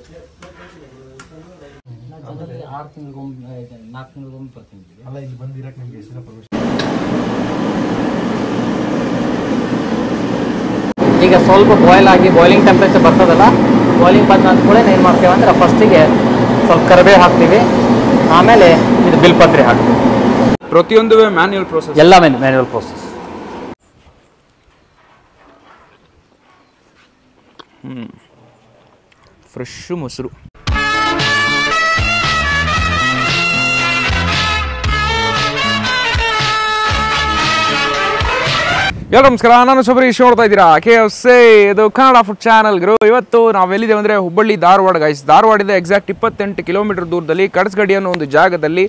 6 ತಿಂಗಳಿಗೊಮ್ಮೆ 4 ತಿಂಗಳಿಗೊಮ್ಮೆ ಬರ್ತೀನಿ. ಅಲ್ಲ ಇಲ್ಲಿ ಬಂದಿರಕ್ಕೆ ನಿಮಗೆ ಎಷ್ಟು ದಿನ ಪರ್ಮಿಷನ್? ಈಗ ಸ್ವಲ್ಪ ಬಾಯ್ಲ್ ಆಗಿ ಬಾಯ್ಲಿಂಗ್ ಟೆಂಪ್ರೇಚರ್ ಬರ್ತದಲ್ಲ, ಬಾಯ್ಲಿಂಗ್ ಬಂದ ಕೂಡ ಏನು ಮಾಡ್ತೇವೆ ಅಂದರೆ ಫಸ್ಟಿಗೆ ಸ್ವಲ್ಪ ಕರಿಬೇವು ಹಾಕ್ತೀವಿ, ಆಮೇಲೆ ಇದು ಬಿಲ್ಪತ್ರೆ ಹಾಕ್ತೀವಿ. ಪ್ರತಿಯೊಂದು ಮ್ಯಾನ್ಯುವಲ್ ಪ್ರೋಸೆಸ್, ಎಲ್ಲ ಮ್ಯಾನ್ಯುವಲ್ ಪ್ರೋಸೆಸ್. ಫ್ರೆಶ್ ಮೊಸರು. ಎಲ್ಲ ನಮಸ್ಕಾರ, ನಾನು ಶಬರೀಶ್. ನೋಡ್ತಾ ಇದ್ದೀರಾ KFC, ಇದು ಕನ್ನಡ ಫುಡ್ ಚಾನಲ್. ಇವತ್ತು ನಾವು ಎಲ್ಲಿದ್ದೇವೆ ಅಂದರೆ ಹುಬ್ಬಳ್ಳಿ ಧಾರವಾಡ ಗೈಸ್. ಧಾರವಾಡದ ಎಕ್ಸಾಕ್ಟ್ 28 ಕಿಲೋಮೀಟರ್ ದೂರದಲ್ಲಿ ಕಡಸ್ಗಡಿ ಅನ್ನೋ ಒಂದು ಜಾಗದಲ್ಲಿ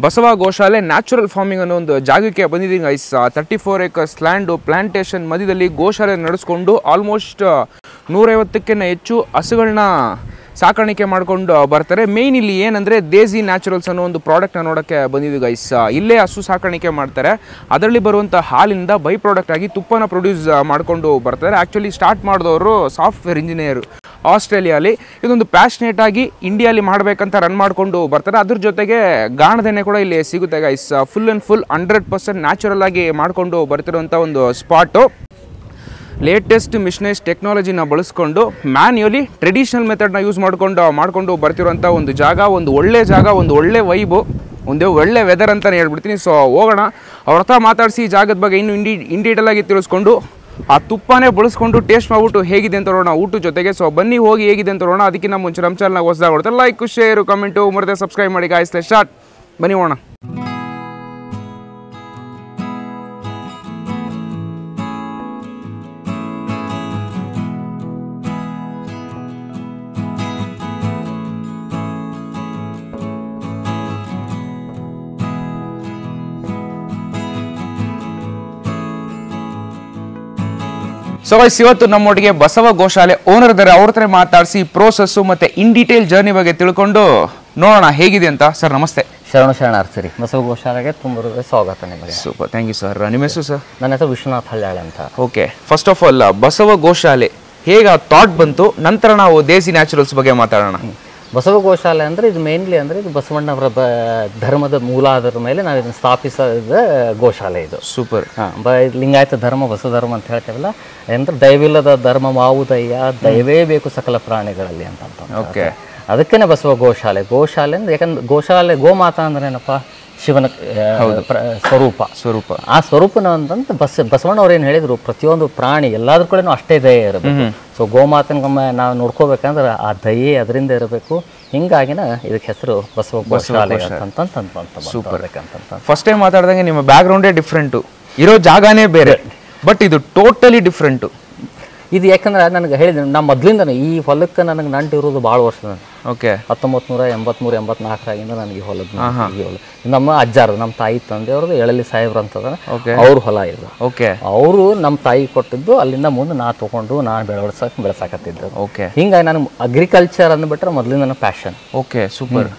ಬಸವ ಗೋಶಾಲೆ ನ್ಯಾಚುರಲ್ ಫಾರ್ಮಿಂಗ್ ಅನ್ನೋ ಒಂದು ಜಾಗಕ್ಕೆ ಬಂದಿದ್ದೀನಿ ಗೈಸ್. 34 ಏಕರ್ಸ್ ಲ್ಯಾಂಡು, ಪ್ಲಾಂಟೇಶನ್ ಮಧ್ಯದಲ್ಲಿ ಗೋಶಾಲೆ ನಡೆಸ್ಕೊಂಡು ಆಲ್ಮೋಸ್ಟ್ 150ಕ್ಕಿಂತ ಹೆಚ್ಚು ಹಸುಗಳನ್ನ ಸಾಕಾಣಿಕೆ ಮಾಡ್ಕೊಂಡು ಬರ್ತಾರೆ. ಮೇಯ್ನ್ ಇಲ್ಲಿ ಏನಂದರೆ ದೇಸಿ ನ್ಯಾಚುರಲ್ಸ್ ಅನ್ನೋ ಒಂದು ಪ್ರಾಡಕ್ಟ್ನ ನೋಡೋಕ್ಕೆ ಬಂದಿದ್ದು ಗೈಸ್. ಇಲ್ಲೇ ಹಸು ಸಾಕಾಣಿಕೆ ಮಾಡ್ತಾರೆ, ಅದರಲ್ಲಿ ಬರುವಂಥ ಹಾಲಿಂದ ಬೈ ಪ್ರಾಡಕ್ಟ್ ಆಗಿ ತುಪ್ಪನ ಪ್ರೊಡ್ಯೂಸ್ ಮಾಡಿಕೊಂಡು ಬರ್ತಾರೆ. ಆ್ಯಕ್ಚುಲಿ ಸ್ಟಾರ್ಟ್ ಮಾಡಿದವರು ಸಾಫ್ಟ್ವೇರ್ ಇಂಜಿನಿಯರು ಆಸ್ಟ್ರೇಲಿಯಾಲಿ. ಇದೊಂದು ಪ್ಯಾಷನೇಟ್ ಆಗಿ ಇಂಡಿಯಾಲಿ ಮಾಡಬೇಕಂತ ರನ್ ಮಾಡಿಕೊಂಡು ಬರ್ತಾರೆ. ಅದ್ರ ಜೊತೆಗೆ ಗಾಣದೆಣ್ಣೆ ಕೂಡ ಇಲ್ಲಿ ಸಿಗುತ್ತೆ guys. Full and full 100% natural ಆಗಿ ಮಾಡಿಕೊಂಡು ಬರ್ತಿರುವಂಥ ಒಂದು ಸ್ಪಾಟು. ಲೇಟೆಸ್ಟ್ ಮಿಷನೈಸ್ ಟೆಕ್ನಾಲಜಿನ ಬಳಸ್ಕೊಂಡು ಮ್ಯಾನ್ಯುಯಲಿ ಟ್ರೆಡಿಷನಲ್ ಮೆಥಡ್ನ ಯೂಸ್ ಮಾಡಿಕೊಂಡು ಬರ್ತಿರುವಂಥ ಒಂದು ಜಾಗ, ಒಂದು ಒಳ್ಳೆ ಜಾಗ, ಒಂದು ಒಳ್ಳೆ ವೈಬು, ಒಂದು ಒಳ್ಳೆ ವೆದರ್ ಅಂತಲೇ ಹೇಳ್ಬಿಡ್ತೀನಿ. ಸೊ ಹೋಗೋಣ, ಅವ್ರ ಹತ್ರ ಮಾತಾಡಿಸಿ ಈ ಜಾಗದ ಬಗ್ಗೆ ಇನ್ನೂ ಇನ್ ಡೀಟೇಲ್ ಆಗಿ ತಿಳಿಸ್ಕೊಂಡು ಆ ತುಪ್ಪನೇ ಬಳಸ್ಕೊಂಡು ಟೇಸ್ಟ್ ಮಾಡ್ಬಿಟ್ಟು ಹೇಗಿದೆ ಅಂತ ನೋಡೋಣ ಊಟದ ಜೊತೆಗೆ. ಸೊ ಬನ್ನಿ ಹೋಗಿ ಹೇಗಿದೆ ಅಂತ ನೋಡೋಣ. ಅದಕ್ಕಿಂತ ಮುಂಚೆ ನಮ್ಮ ಚಾನಲ್ನ ಹೊಸದಾಗಿ ಕೊಡ್ತಾರೆ ಲೈಕ್, ಶೇರು, ಕಮೆಂಟು ಮರದೆ ಸಬ್ಸ್ಕ್ರೈಬ್ ಮಾಡಿ ಗಾಯ್ಸ್. ಸ್ಟಾರ್ಟ್, ಬನ್ನಿ ಹೋಗೋಣ. ಸೊ ಗೈಸ್, ಇವತ್ತು ನಮ್ಮೊಟ್ಟಿಗೆ ಬಸವ ಗೋಶಾಲೆ ಓನರ್ ಇದ್ದಾರೆ. ಅವ್ರ ಹತ್ರ ಮಾತಾಡಿಸಿ ಪ್ರೋಸೆಸ್ಸು ಮತ್ತು ಇನ್ ಡೀಟೇಲ್ ಜರ್ನಿ ಬಗ್ಗೆ ತಿಳ್ಕೊಂಡು ನೋಡೋಣ ಹೇಗಿದೆ ಅಂತ. ಸರ್ ನಮಸ್ತೆ. ಶರಣಾರ್ಥಿ. ಬಸವ ಗೋಶಾಲೆಗೆ ತುಂಬ ಸ್ವಾಗತ ನಿಮಗೆ. Super, thank you sir. ನಿಮ್ಮ ಹೆಸರು ಸರ್? ನನ್ನ ಹೆಸರು ವಿಶ್ವನಾಥ್ ಹಳ್ಯಾಳೆ ಅಂತ. Okay, first of all Basava Goshala ಹೇಗೆ ಥಾಟ್ ಬಂತು, ನಂತರ ನಾವು ದೇಸಿ ನ್ಯಾಚುರಲ್ಸ್ ಬಗ್ಗೆ ಮಾತಾಡೋಣ. ಬಸವ ಗೋಶಾಲೆ ಅಂದರೆ ಇದು ಮೇನ್ಲಿ ಅಂದರೆ ಇದು ಬಸವಣ್ಣವರ ಧರ್ಮದ ಮೂಲ ಆಧಾರದ ಮೇಲೆ ನಾವು ಇದನ್ನು ಸ್ಥಾಪಿಸಿದ ಗೋಶಾಲೆ ಇದು. ಸೂಪರ್. ಲಿಂಗಾಯತ ಧರ್ಮ, ಬಸವ ಧರ್ಮ ಅಂತ ಹೇಳ್ತೇವಲ್ಲ, ಅಂದರೆ ದೈವಿಲ್ಲದ ಧರ್ಮ ಮಾವುದಯ್ಯ, ದೈವೇ ಬೇಕು ಸಕಲ ಪ್ರಾಣಿಗಳಲ್ಲಿ ಅಂತ. ಓಕೆ, ಅದಕ್ಕೇನೆ ಬಸವ ಗೋಶಾಲೆ. ಗೋಶಾಲೆ ಅಂದ್ರೆ ಯಾಕಂದ್ರೆ ಗೋಶಾಲೆ ಗೋಮಾತಾ ಅಂದ್ರೆ ಏನಪ್ಪ, ಶಿವನ ಸ್ವರೂಪ. ಆ ಸ್ವರೂಪನ ಅಂತಂತ ಬಸವಣ್ಣವ್ರು ಏನು ಹೇಳಿದ್ರು, ಪ್ರತಿಯೊಂದು ಪ್ರಾಣಿ ಎಲ್ಲಾದ್ರ ಕೂಡ ಅಷ್ಟೇ ದಯೆ ಇರಬೇಕು. ಸೊ ಗೋಮಾತನಗೊಮ್ಮೆ ನಾವು ನೋಡ್ಕೋಬೇಕಂದ್ರೆ ಆ ದಯೆ ಅದರಿಂದ ಇರಬೇಕು. ಹಿಂಗಾಗಿನ ಇದಕ್ಕೆ ಹೆಸರು ಬಸವ ಗೋಶಾಲೆ ಅಂತ. ಸೂಪರ್. ಫಸ್ಟ್ ಟೈಮ್ ಮಾತಾಡಿದಂಗೆ ನಿಮ್ಮ ಬ್ಯಾಕ್ ಗ್ರೌಂಡೇ ಡಿಫ್ರೆಂಟು, ಇರೋ ಜಾಗನೇ ಬೇರೆ, ಬಟ್ ಇದು ಟೋಟಲಿ ಡಿಫ್ರೆಂಟು. ಇದು ಯಾಕಂದ್ರೆ ನನಗೆ ಹೇಳಿದ್ದೀನಿ, ನಾ ಮೊದಲಿಂದ ಈ ಹೊಲಕ್ಕೆ ನನಗೆ ನಂಟು ಇರೋದು ಭಾಳ ವರ್ಷ. ಓಕೆ, 1983-84 ನನಗೆ ಹೊಲದ ನಮ್ಮ ಅಜ್ಜಾರು, ನಮ್ಮ ತಾಯಿ ತಂದೆಯವ್ರದ್ದು ಎಳಲಿ ಸಾಹೇಬ್ರು ಅಂತದ, ಅವ್ರ ಹೊಲ ಇದು. ಓಕೆ, ಅವರು ನಮ್ಮ ತಾಯಿ ಕೊಟ್ಟಿದ್ದು, ಅಲ್ಲಿಂದ ಮುಂದೆ ನಾ ತೊಗೊಂಡು ನಾನು ಬೆಳೆಸಾಕತ್ತಿದ್ದು. ಓಕೆ, ಹಿಂಗಾಗಿ ನನಗೆ ಅಗ್ರಿಕಲ್ಚರ್ ಅಂದ್ಬಿಟ್ರೆ ಮೊದಲಿಂದ ನನ್ನ ಪ್ಯಾಷನ್. Okay, super.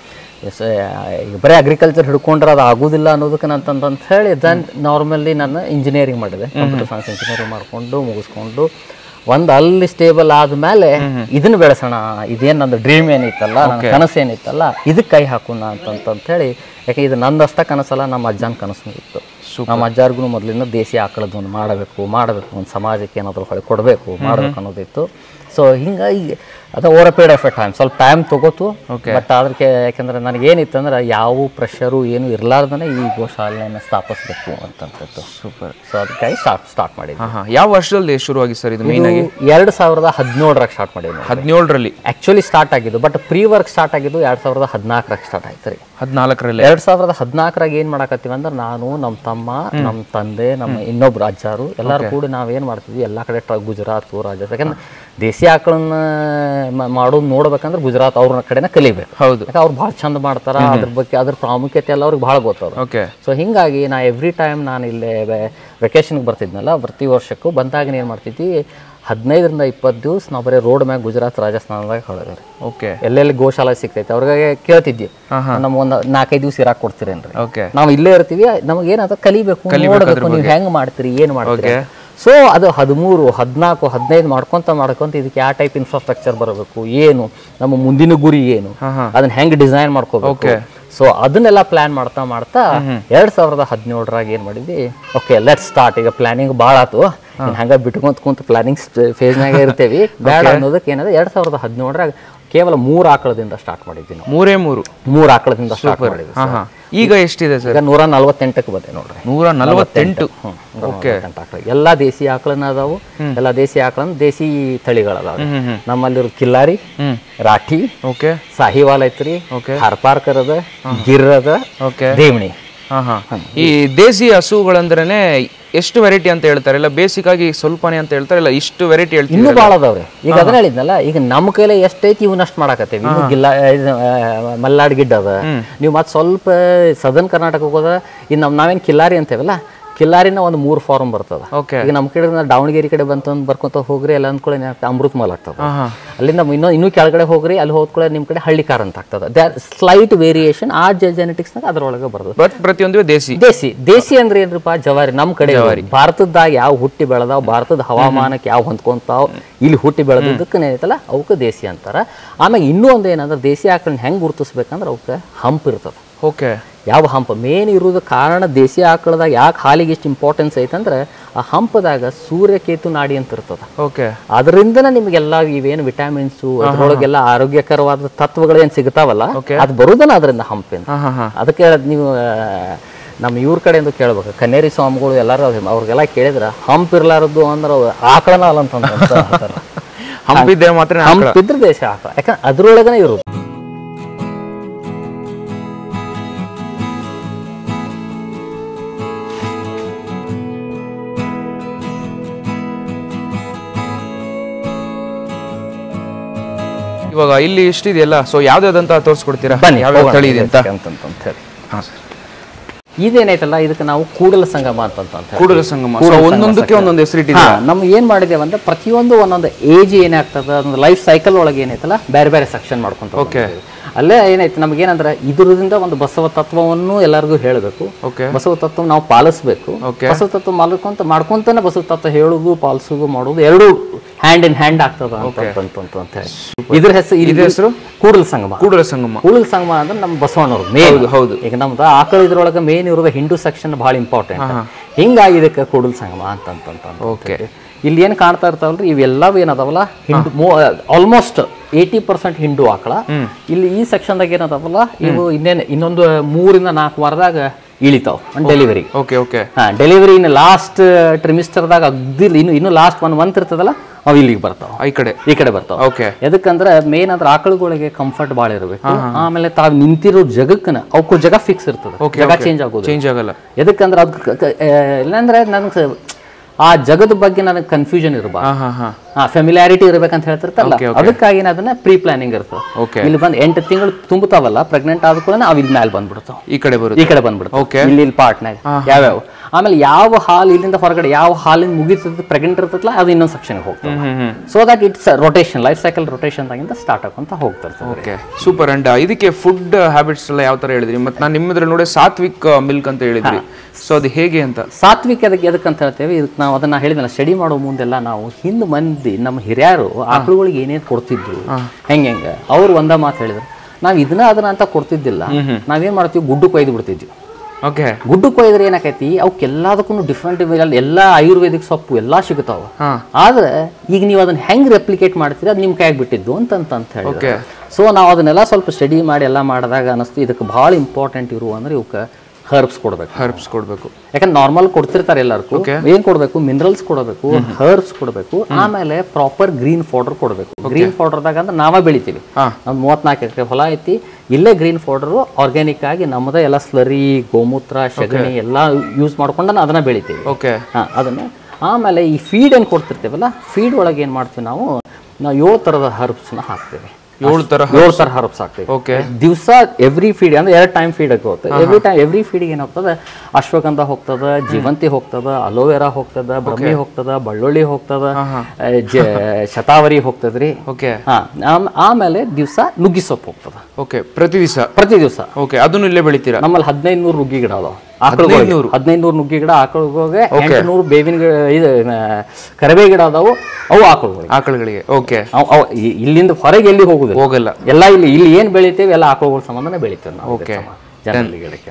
ಬರೀ ಅಗ್ರಿಕಲ್ಚರ್ ಹಿಡ್ಕೊಂಡ್ರೆ ಅದು ಆಗೋದಿಲ್ಲ ಅನ್ನೋದಕ್ಕೆ ಅಂತ ಹೇಳಿ ದೆನ್ ನಾರ್ಮಲಿ ನಾನು ಇಂಜಿನಿಯರಿಂಗ್ ಮಾಡಿದೆ. ಕಂಪ್ಯೂಟರ್ ಸೈನ್ಸ್ ಇಂಜಿನಿಯರಿಂಗ್ ಮಾಡಿಕೊಂಡು ಮುಗಿಸ್ಕೊಂಡು ಒಂದು ಅಲ್ಲಿ ಸ್ಟೇಬಲ್ ಆದ್ಮೇಲೆ ಇದನ್ನ ಬೆಳೆಸೋಣ, ಇದೇನು ನಂದು ಡ್ರೀಮ್ ಏನಿತ್ತಲ್ಲ, ನನ್ನ ಕನಸು ಏನಿತ್ತಲ್ಲ, ಇದಕ್ಕೆ ಕೈ ಹಾಕೋಣ ಅಂತ ಹೇಳಿ. ಯಾಕೆ ಇದು ನಂದಷ್ಟ ಕನಸಲ್ಲ, ನಮ್ಮ ಅಜ್ಜನ ಕನಸು ಇತ್ತು. ನಮ್ಮ ಅಜ್ಜಾರ್ಗು ಮೊದಲಿಂದ ದೇಸಿ ಆಕಳದ್ದು ಒಂದು ಮಾಡಬೇಕು, ಒಂದು ಸಮಾಜಕ್ಕೆ ಏನಾದರೂ ಹೊಳೆ ಕೊಡಬೇಕು, ಮಾಡಬೇಕು ಅನ್ನೋದಿತ್ತು. ಸೊ ಹಿಂಗಾಗಿ ಅದು over a period of A time ಸ್ವಲ್ಪ ಟೈಮ್ ತಗೋತು. ಬಟ್ ಅದಕ್ಕೆ ಯಾಕೆಂದ್ರೆ ನನಗೇನಿತ್ತು ಅಂದ್ರೆ ಯಾವ ಪ್ರೆಷರು ಏನು ಇರಲಾರ್ದೇ ಈ ಗೋಶಾಲೆಯನ್ನು ಸ್ಥಾಪಿಸ್ಬೇಕು ಅಂತಂತಿತ್ತು. ಸೂಪರ್. ಸೊ ಅದಕ್ಕಾಗಿ ಸ್ಟಾರ್ಟ್ ಮಾಡಿದ್ವಿ. ಯಾವ ವರ್ಷದಲ್ಲಿ ಶುರುವಾಗಿ ಸರ್ ಇದು? ಮೇನ್ ಆಗಿ 2017 ಸ್ಟಾರ್ಟ್ ಮಾಡಿದ್ವಿ. 17ರಲ್ಲಿ ಆ್ಯಕ್ಚುಲಿ ಸ್ಟಾರ್ಟ್ ಆಗಿದ್ದು, ಬಟ್ ಪ್ರೀ ವರ್ಕ್ ಸ್ಟಾರ್ಟ್ ಆಗಿದ್ದು 2014 ಸ್ಟಾರ್ಟ್ ಆಯ್ತು ರೀ. 14ರಲ್ಲಿ 2014 ಏನು ಮಾಡಕತ್ತೀವಿ ಅಂದ್ರೆ ನಾನು, ನಮ್ಮ ತಮ್ಮ, ನಮ್ಮ ತಂದೆ, ನಮ್ಮ ಇನ್ನೊಬ್ರು ಅಜ್ಜಾರು ಎಲ್ಲರೂ ಕೂಡ ನಾವೇನು ಮಾಡ್ತಿದ್ವಿ, ಎಲ್ಲ ಕಡೆ ಗುಜರಾತ್, ರಾಜಸ್ಥಾನ. ಯಾಕಂದ್ರೆ ದೇಸಿ ಆಕಳನ್ನ ಮಾಡೋದು ನೋಡ್ಬೇಕಂದ್ರೆ ಗುಜರಾತ್ ಅವ್ರ ಕಡೆನ ಕಲಿಬೇಕು. ಹೌದು, ಯಾಕೆ ಅವ್ರು ಭಾಳ ಚಂದ ಮಾಡ್ತಾರ, ಅದ್ರ ಬಗ್ಗೆ ಅದ್ರ ಪ್ರಾಮುಖ್ಯತೆ ಎಲ್ಲ ಅವ್ರಿಗೆ ಭಾಳ ಗೊತ್ತದ. ಓಕೆ. ಸೊ ಹಿಂಗಾಗಿ ನಾ ಎವ್ರಿ ಟೈಮ್ ನಾನು ಇಲ್ಲೇ ವೆಕೇಶನ್ಗೆ ಬರ್ತಿದ್ನಲ್ಲ, ಪ್ರತಿ ವರ್ಷಕ್ಕೂ ಬಂದಾಗ ಏನು ಮಾಡ್ತಿದ್ವಿ, 15ರಿಂದ 20 ದಿವಸ ನಾವು ಬರೀ ರೋಡ್ ಮ್ಯಾಗ ಗುಜರಾತ್, ರಾಜಸ್ಥಾನದಾಗ ಹೊಳದ್ರಿ. ಓಕೆ, ಎಲ್ಲೆಲ್ಲಿ ಗೋಶಾಲೆ ಸಿಗ್ತೈತೆ ಅವ್ರಿಗೆ ಕೇಳ್ತಿದ್ವಿ, ನಮ್ಗೆ ಒಂದು 4-5 ದಿವಸ ಇರಾಕ್ ಕೊಡ್ತೀರೇನ್ರಿ? ಓಕೆ, ನಾವು ಇಲ್ಲೇ ಇರ್ತೀವಿ, ನಮಗೇನಾದ್ರು ಕಲಿಬೇಕು, ನೋಡ್ಬೇಕು, ನೀವು ಹೆಂಗ್ ಮಾಡ್ತೀರಿ, ಏನು ಮಾಡ್ತೀರಿ. ಸೊ ಅದು 13, 14, 15 ಮಾಡ್ಕೊಂತ ಇದಕ್ಕೆ ಯಾವ ಟೈಪ್ ಇನ್ಫ್ರಾಸ್ಟ್ರಕ್ಚರ್ ಬರಬೇಕು, ಏನು ನಮ್ಮ ಮುಂದಿನ ಗುರಿ ಏನು, ಅದನ್ನ ಹೆಂಗ್ ಡಿಸೈನ್ ಮಾಡ್ಕೋಬೇಕು. ಸೊ ಅದನ್ನೆಲ್ಲ ಪ್ಲಾನ್ ಮಾಡ್ತಾ 2017ರಾಗ ಏನ್ ಮಾಡಿದ್ವಿ, ಓಕೆ ಲೆಟ್ ಸ್ಟಾರ್ಟ್. ಈಗ ಪ್ಲಾನಿಂಗ್ ಭಾಳ ಆತು, ಹಂಗ ಬಿಟ್ಕೊಂತ ಕುಂತ ಪ್ಲಾನಿಂಗ್ ಫೇಸ್ನಾಗ ಇರ್ತೇವಿ ಬೇಡ ಅನ್ನೋದಕ್ಕೆ ಏನದ 2017ರಾಗ ಕೇವಲ 3 ಆಕಳದಿಂದ ಸ್ಟಾರ್ಟ್ ಮಾಡಿದ್ವಿ ನಾವು. 3 ಆಕಳದಿಂದ ಸ್ಟಾರ್ಟ್ ಮಾಡಿದ್ವಿ. ಈಗ ಎಷ್ಟಿದೆ ಸರ್? ಈಗ 148ಕ್ಕೆ ಬಂದೆ ನೋಡ್ರಿ. 148. ಎಲ್ಲಾ ದೇಸಿ ಆಕಳನ್ನ ಅದಾವು, ಎಲ್ಲಾ ದೇಸಿ ಆಕಳನ್ನ ದೇಸಿ ತಳಿಗಳದಾವ. ನಮ್ಮಲ್ಲಿರೋ ಕಿಲ್ಲಾರಿ, ರಾಠಿ, ಸಾಹಿವಾಲ್ ಐತ್ರಿ, ಹರ್ಪಾರ್ಕರ್ ಅದ, ಗಿರ್ ಅದ, ದೇವಣಿ. ಈ ದೇಸಿ ಹಸುಗಳಂದ್ರೇನೆ ಎಷ್ಟು ವೆರೈಟಿ ಅಂತ ಹೇಳ್ತಾರೆ, ಇಲ್ಲ ಬೇಸಿಕ್ ಆಗಿ ಸ್ವಲ್ಪನೇ ಅಂತ ಹೇಳ್ತಾರೆ, ಇಲ್ಲ ಇಷ್ಟು ವೆರೈಟಿ ಹೇಳ್ತೀವಿ. ಇನ್ನೂ ಭಾಳ ಅದಾವ್ರಿ. ಈಗ ಅದನ್ನ ಹೇಳಿದ್ನಲ್ಲ, ಈಗ ನಮ್ಮ ಕೈಲಿ ಎಷ್ಟೈತಿ ಇವನ್ನಷ್ಟು ಮಾಡಾಕತ್ತೇವಿ. ಮಲ್ನಾಡ್ ಗಿಡ್ಡ ಅದ, ನೀವು ಮತ್ತೆ ಸ್ವಲ್ಪ ಸದರ್ನ್ ಕರ್ನಾಟಕ ಹೋಗೋದ, ಇನ್ನು ನಾವೇನು ಕಿಲ್ಲಾರಿ ಅಂತೇವಲ್ಲ, ಕಿಲ್ಲಾರಿನ ಒಂದು 3 ಫಾರ್ಮ್ ಬರ್ತದ. ಈಗ ನಮ್ಮ ಕಡೆ ದಾವಣಗೆರೆ ಕಡೆ ಬಂತಂದ್ ಬರ್ಕೊಂತ ಹೋಗ್ರಿ, ಎಲ್ಲ ಅಂದ್ಕೊಳ್ಳಿ ಅಮೃತ್ ಮಲ್ ಆಗ್ತದ. ಅಲ್ಲಿಂದ ಇನ್ನೂ ಕೆಳಗಡೆ ಹೋಗ್ರಿ, ಅಲ್ಲಿ ಹೋದ್ಕೊಳ್ಳಿ ನಿಮ್ ಕಡೆ ಹಳ್ಳಿ ಕಾರ್ ಅಂತ ಆಗ್ತದ. ಸ್ಲೈಟ್ ವೇರಿಯೇಷನ್ ಆ ಜೆನೆಟಿಕ್ಸ್ ನಾಗ ಅದ್ರೊಳಗೆ ಬರ್ತದೆ. ಬಟ್ ಪ್ರತಿಯೊಂದು ದೇಸಿ ಅಂದ್ರೆ ಏನ್ರಿಪ್ಪ, ಜವಾರಿ. ನಮ್ಮ ಕಡೆ ಭಾರತದಾಗ ಯಾವ ಹುಟ್ಟಿ ಬೆಳೆದಾವ್, ಭಾರತದ ಹವಾಮಾನಕ್ಕೆ ಯಾವ ಹೊಂದ್ಕೊಂತಾವ್, ಇಲ್ಲಿ ಹುಟ್ಟಿ ಬೆಳೆದಕ್ಕೆ ಏನೈತಲ್ಲ ಅವಕ್ಕೆ ದೇಸಿ ಅಂತಾರ. ಆಮೇಲೆ ಇನ್ನೂ ಒಂದು ಏನಂದ್ರೆ, ದೇಸಿ ಆಕಳನ್ನ ಹೆಂಗ್ ಗುರುತಿಸ್ಬೇಕಂದ್ರೆ ಅವಕ್ಕೆ ಹಂಪ್ ಇರ್ತದ. ಯಾವ ಹಂಪ ಮೇನ್ ಇರೋದು ಕಾರಣ, ದೇಸಿ ಆಕಳದಾಗ ಯಾಕೆ ಹಾಲಿಗೆ ಎಷ್ಟು ಇಂಪಾರ್ಟೆನ್ಸ್ ಐತಂದ್ರೆ, ಆ ಹಂಪದಾಗ ಸೂರ್ಯಕೇತು ನಾಡಿ ಅಂತ ಇರ್ತದ. ಅದರಿಂದನೇ ನಿಮ್ಗೆಲ್ಲ ಇವೇನು ವಿಟಾಮಿನ್ಸು, ಅದ್ರೊಳಗೆಲ್ಲ ಆರೋಗ್ಯಕರವಾದ ತತ್ವಗಳೇನು ಸಿಗ್ತಾವಲ್ಲ, ಅದು ಬರುದನ ಅದರಿಂದ ಹಂಪಿಂದ. ಅದಕ್ಕೆ ನೀವು ನಮ್ಮ ಇವ್ರ ಕಡೆಯಿಂದ ಕೇಳ್ಬೇಕು, ಕನ್ನೇರಿ ಸ್ವಾಮಿಗಳು ಎಲ್ಲಾರು ಅವ್ರಿಗೆಲ್ಲ ಕೇಳಿದ್ರ ಹಂಪ್ ಇರ್ಲಾರದು ಅಂದ್ರೆ ಆಕಳನ ಅಲ್ಲ ಅಂತ. ಹಂಪಿದ್ರೆ ಮಾತ್ರ ಹಂಪಿದ್ರೆ ದೇಶ ಆಕಳ, ಯಾಕಂದ್ರೆ ಅದ್ರೊಳಗನೆ ಇರೋದು. ಇವಾಗ ಇಲ್ಲಿ ಎಷ್ಟಿದೆಯಲ್ಲ, ಸೊ ಯಾವ್ದಾದಂತ ತೋರಿಸ್ಕೊಡ್ತೀರಾ, ಯಾವ ತಳಿ ಇದೆ ಅಂತ ಹೇಳಿ. ಇದೇನೈತಲ್ಲ, ಇದಕ್ಕೆ ನಾವು ಕೂಡಲ ಸಂಗಮ ಅಂತ. ಕೂಡಲ ಸಂಗಮ ಒಂದೊಂದಕ್ಕೆ ಒಂದೊಂದು ಹೆಸರಿಟ್ಟಿದೆ. ನಮ್ಗೆ ಏನ್ ಮಾಡಿದೇವೆ ಅಂದ್ರೆ, ಪ್ರತಿಯೊಂದು ಒಂದೊಂದು ಏಜ್ ಏನಾಗ್ತದ, ಒಂದು ಲೈಫ್ ಸೈಕಲ್ ಒಳಗೆ ಏನೈತಲ್ಲ ಬೇರೆ ಬೇರೆ ಸೆಕ್ಷನ್ ಮಾಡ್ಕೊಂತ. ಅಲ್ಲೇ ಏನೈತೆ ನಮ್ಗೇನಂದ್ರೆ, ಇದರಿಂದ ಒಂದು ಬಸವ ತತ್ವವನ್ನು ಎಲ್ಲರಿಗೂ ಹೇಳಬೇಕು. ಬಸವ ತತ್ವ ನಾವು ಪಾಲಿಸ್ಬೇಕು. ಬಸವ ತತ್ವ ಮಾಡ್ಕೊಂತಾನೆ ಬಸವ ತತ್ವ ಹೇಳುದು, ಪಾಲಿಸುದು, ಮಾಡುದು ಎರಡು ಹ್ಯಾಂಡ್ ಇನ್ ಹ್ಯಾಂಡ್ ಆಗ್ತದ ಅಂತ ಹೇಳಿ. ಇದ್ರ ಹೆಸರು ಕೂಡಲ ಸಂಗಮ. ಕೂಡಲ ಸಂಗಮ ಅಂದ್ರೆ ನಮ್ಮ ಬಸವಣ್ಣವ್ರು ಮೇನ್. ಹೌದು. ಈಗ ನಮ್ದು ಆಕಳ ಇದ್ರೊಳಗೆ ಮೇನ್ ಇರೋದು ಹಿಂದೂ ಸೆಕ್ಷನ್ ಬಹಳ ಇಂಪಾರ್ಟೆಂಟ್. ಹಿಂಗಾಗಿ ಇದಕ್ಕೆ ಕೂಡಲ ಸಂಗಮ ಅಂತ. ಇಲ್ಲಿ ಏನ್ ಕಾಣ್ತಾ ಇರ್ತಾವಲ್ರಿ, ಇವೆಲ್ಲವೂ ಏನದಾವಲ್ಲ, ಹಿಂದೂ ಆಲ್ಮೋಸ್ಟ್ 80% ಹಿಂದೂ ಆಕಳ. ಇಲ್ಲಿ ಈ ಸೆಕ್ಷನ್ದಾಗ ಏನದಾವಲ್ಲ, ಇವು ಇನ್ನೊಂದು 3 ರಿಂದ 4 ವಾರದಾಗ ಇಳಿತಾವ್ ಡೆಲಿವರಿ. ಡೆಲಿವರಿ ಇನ್ನು ಲಾಸ್ಟ್ ಟ್ರಿಮಿಸ್ಟರ್ದಾಗ ಅಗ್ದಿ ಇನ್ನು ಲಾಸ್ಟ್ 1 ಮಂತ್ ಇರ್ತದಲ್ಲ, ಅವು ಇಲ್ಲಿಗೆ ಬರ್ತಾವ, ಈ ಕಡೆ ಬರ್ತಾವ. ಎದಕ್ಕಂದ್ರೆ ಮೇನ್ ಅಂದ್ರೆ ಆಕಳುಗಳಿಗೆ ಕಂಫರ್ಟ್ ಭಾಳ ಇರಬೇಕು. ಆಮೇಲೆ ತಾವ್ ನಿಂತಿರೋ ಜಗಕ್ಕನ ಅವಕ್ಕೂ ಜಾಗ ಫಿಕ್ಸ್ ಇರ್ತದೆ, ಜಾಗ ಚೇಂಜ್ ಆಗಲ್ಲ. ಎದಕ್ಕಂದ್ರೆ ಅದಕ್ಕೆ ಇಲ್ಲಾಂದ್ರೆ ನನ್ಗೆ ಆ ಜಗದ ಬಗ್ಗೆ ನನಗೆ ಕನ್ಫ್ಯೂಷನ್ ಇರಬಾರ್ದು, ಫೆಮಿಲಾರಿಟಿ ಇರ್ಬೇಕಂತ ಹೇಳ್ತಿರ್ತಲ್ಲ. ಅದಕ್ಕಾಗಿ ಅದನ್ನ ಪ್ರೀ ಪ್ಲಾನಿಂಗ್ ಇರ್ತದೆ. ಇಲ್ಲಿ ಬಂದ್ 8 ತಿಂಗಳು ತುಂಬುತ್ತಾವಲ್ಲ, ಪ್ರೆಗ್ನೆಂಟ್ ಆದ ಕೂಡ ಅವ್ ಇಲ್ಲಿ ಮೇಲೆ ಬಂದ್ಬಿಡ್ತಾವ, ಈ ಕಡೆ ಬಂದ್ಬಿಡ್ತಾವ ಇಲ್ಲಿ ಪಾರ್ಟ್ನಾಗ ಯಾವ್ಯಾವ. ಆಮೇಲೆ ಯಾವ ಹಾಲ್ ಇಲ್ಲಿಂದ ಹೊರಗಡೆ ಯಾವ ಹಾಲಿಂದ ಮುಗಿತದ ಪ್ರೆಗ್ನೆಂಟ್ ಇರ್ತಲ್ಲ, ಅದು ಇನ್ನೊಂದು ಸೆಕ್ಷನ್ ಹೋಗ್ತದೆ. So that it's rotation, life cycle rotation ಆಗಿಂದ ಸ್ಟಾರ್ಟ್ ಆಗುವಂತ ಹೋಗ್ತಾರೆ. ಸೂಪರ್. ಅಂಡ್ ಇದಕ್ಕೆ ಫುಡ್ ಹ್ಯಾಬಿಟ್ಸ್ ಎಲ್ಲ ಯಾವ ತರ ಹೇಳಿದ್ರಿ? ಮತ್ತೆ ನಾನು ನಿಮ್ಮದ್ರಲ್ಲಿ ನೋಡಿ ಸಾತ್ವಿಕ್ ಮಿಲ್ಕ್ ಅಂತ ಹೇಳಿದ್ರಿ, ಸೊ ಅದು ಹೇಗೆ ಅಂತ? ಸಾತ್ವಿಕ್ ಎದಕ್ಕಂತ ಹೇಳ್ತೇವೆ, ಇದಕ್ಕೆ ನಾವು ಅದನ್ನ ಹೇಳಿದ್ನಲ್ಲ, ಸ್ಟಡಿ ಮಾಡೋ ಮುಂದೆಲ್ಲ ನಾವು ಹಿಂದ್ ಮಂದಿ ನಮ್ಮ ಹಿರಿಯರು ಆಕಳುಗಳಿಗೆ ಏನೇನು ಕೊಡ್ತಿದ್ರು, ಹೆಂಗೆ ಅವ್ರು ಒಂದ ಮಾತು ಹೇಳಿದ್ರು, ನಾವ್ ಅದನ್ನ ಅಂತ ಕೊಡ್ತಿದ್ದಿಲ್ಲ. ನಾವೇನ್ ಮಾಡ್ತೀವಿ, ಗುಡ್ಡು ಕೊಯ್ದು ಬಿಡ್ತಿದ್ವಿ. ಗುಡ್ಡು ಕೊಯ್ದ್ರೆ ಏನಾಕೈತಿ, ಅವಕ್ಕೆಲ್ಲದಕ್ಕೂ ಡಿಫ್ರೆಂಟ್ ಎಲ್ಲಾ ಆಯುರ್ವೇದಿಕ್ ಸೊಪ್ಪು ಎಲ್ಲಾ ಸಿಗುತ್ತಾವ. ಆದ್ರೆ ಈಗ ನೀವು ಅದನ್ನ ಹೆಂಗ್ ರೆಪ್ಲಿಕೇಟ್ ಮಾಡ್ತೀರಿ, ಅದು ನಿಮ್ ಕೈಯಾಗಿ ಬಿಟ್ಟಿದ್ದು ಅಂತ ಹೇಳಿ. ಸೊ ನಾವು ಅದನ್ನೆಲ್ಲ ಸ್ವಲ್ಪ ಸ್ಟಡಿ ಮಾಡಿ ಎಲ್ಲ ಮಾಡಿದಾಗ ಅನಿಸ್ತು, ಇದಕ್ಕೆ ಬಹಳ ಇಂಪಾರ್ಟೆಂಟ್ ಇರುವ ಅಂದ್ರೆ ಇವಕ್ಕೆ ಹರ್ಬ್ಸ್ ಕೊಡ್ಬೇಕು. ಯಾಕಂದ್ರೆ ನಾರ್ಮಲ್ ಕೊಡ್ತಿರ್ತಾರೆ ಎಲ್ಲರಿಗೂ, ಏನ್ ಕೊಡ್ಬೇಕು, ಮಿನರಲ್ಸ್ ಕೊಡಬೇಕು, ಹರ್ಬ್ಸ್ ಕೊಡಬೇಕು, ಆಮೇಲೆ ಪ್ರಾಪರ್ ಗ್ರೀನ್ ಫೌಡರ್ ಕೊಡಬೇಕು. ಗ್ರೀನ್ ಫೌಡರ್ದಾಗ ಅಂದ್ರೆ ನಾವೇ ಬೆಳಿತೀವಿ, ನಮ್ದು 34 ಎಕರೆ ಹೊಲ ಐತಿ, ಇಲ್ಲೇ ಗ್ರೀನ್ ಫೌಡರ್ ಆರ್ಗ್ಯಾನಿಕ್ ಆಗಿ ನಮ್ಮದೇ ಎಲ್ಲ ಸ್ಲರಿ, ಗೋಮೂತ್ರ, ಸಗಣಿ ಎಲ್ಲಾ ಯೂಸ್ ಮಾಡ್ಕೊಂಡು ಅದನ್ನ ಬೆಳಿತೀವಿ. ಅದನ್ನ ಆಮೇಲೆ ಈ ಫೀಡ್ ಏನ್ ಕೊಡ್ತಿರ್ತೀವಲ್ಲ, ಫೀಡ್ ಒಳಗೆ ಏನ್ ಮಾಡ್ತೀವಿ, ನಾವು 7 ಥರದ ಹರ್ಬ್ಸ್ನ ಹಾಕ್ತೇವೆ. 7 ಥರ ಹರ್ಬ್ಸ್ ಹಾಕ್ತೇವೆ ದಿವಸ. ಎವ್ರಿ ಫೀಡ್ ಅಂದ್ರೆ 2 ಟೈಮ್ ಫೀಡ್ ಹೋಗುತ್ತೆ. ಎವ್ರಿ ಫೀಡಿಗೆ ಏನಾಗ್ತದೆ, ಅಶ್ವಗಂಧ ಹೋಗ್ತದ, ಜೀವಂತಿ ಹೋಗ್ತದ, ಅಲೋವೆರಾ ಹೋಗ್ತದ, ಬ್ರಹ್ಮಿ ಹೋಗ್ತದ, ಬೆಳ್ಳುಳ್ಳಿ ಹೋಗ್ತದ, ಶತಾವರಿ ಹೋಗ್ತದ್ರಿ. ಆಮೇಲೆ ದಿವಸ ನುಗ್ಗಿ ಸೊಪ್ಪು ಹೋಗ್ತದ. ಪ್ರತಿ ದಿವಸ. ಅದನ್ನು ಇಲ್ಲೇ ಬೆಳಿತೀರಾ? ನಮ್ಮಲ್ಲಿ 1500 ನುಗ್ಗಿ ಗಿಡ ಅದಾವ. ಆಕಳುಗಳಿಗೆ 1500 ನುಗ್ಗೆ ಗಿಡ ಆಕಳುಗಳಿಗೆ 800 ಬೇವಿನ ಇದು ಕರಿಬೇ ಗಿಡ ಅದಾವು ಅವು ಆಕಳುಗಳಿಗೆ ಓಕೆ ಇಲ್ಲಿಂದ ಹೊರಗೆ ಎಲ್ಲಿ ಹೋಗಲ್ಲ ಎಲ್ಲ ಇಲ್ಲಿ ಏನ್ ಬೆಳಿತೇವೆ ಎಲ್ಲ ಆಕಳುಗಳ ಸಂಬಂಧನೇ ಬೆಳಿತೇವೆ ನಾವು ಓಕೆ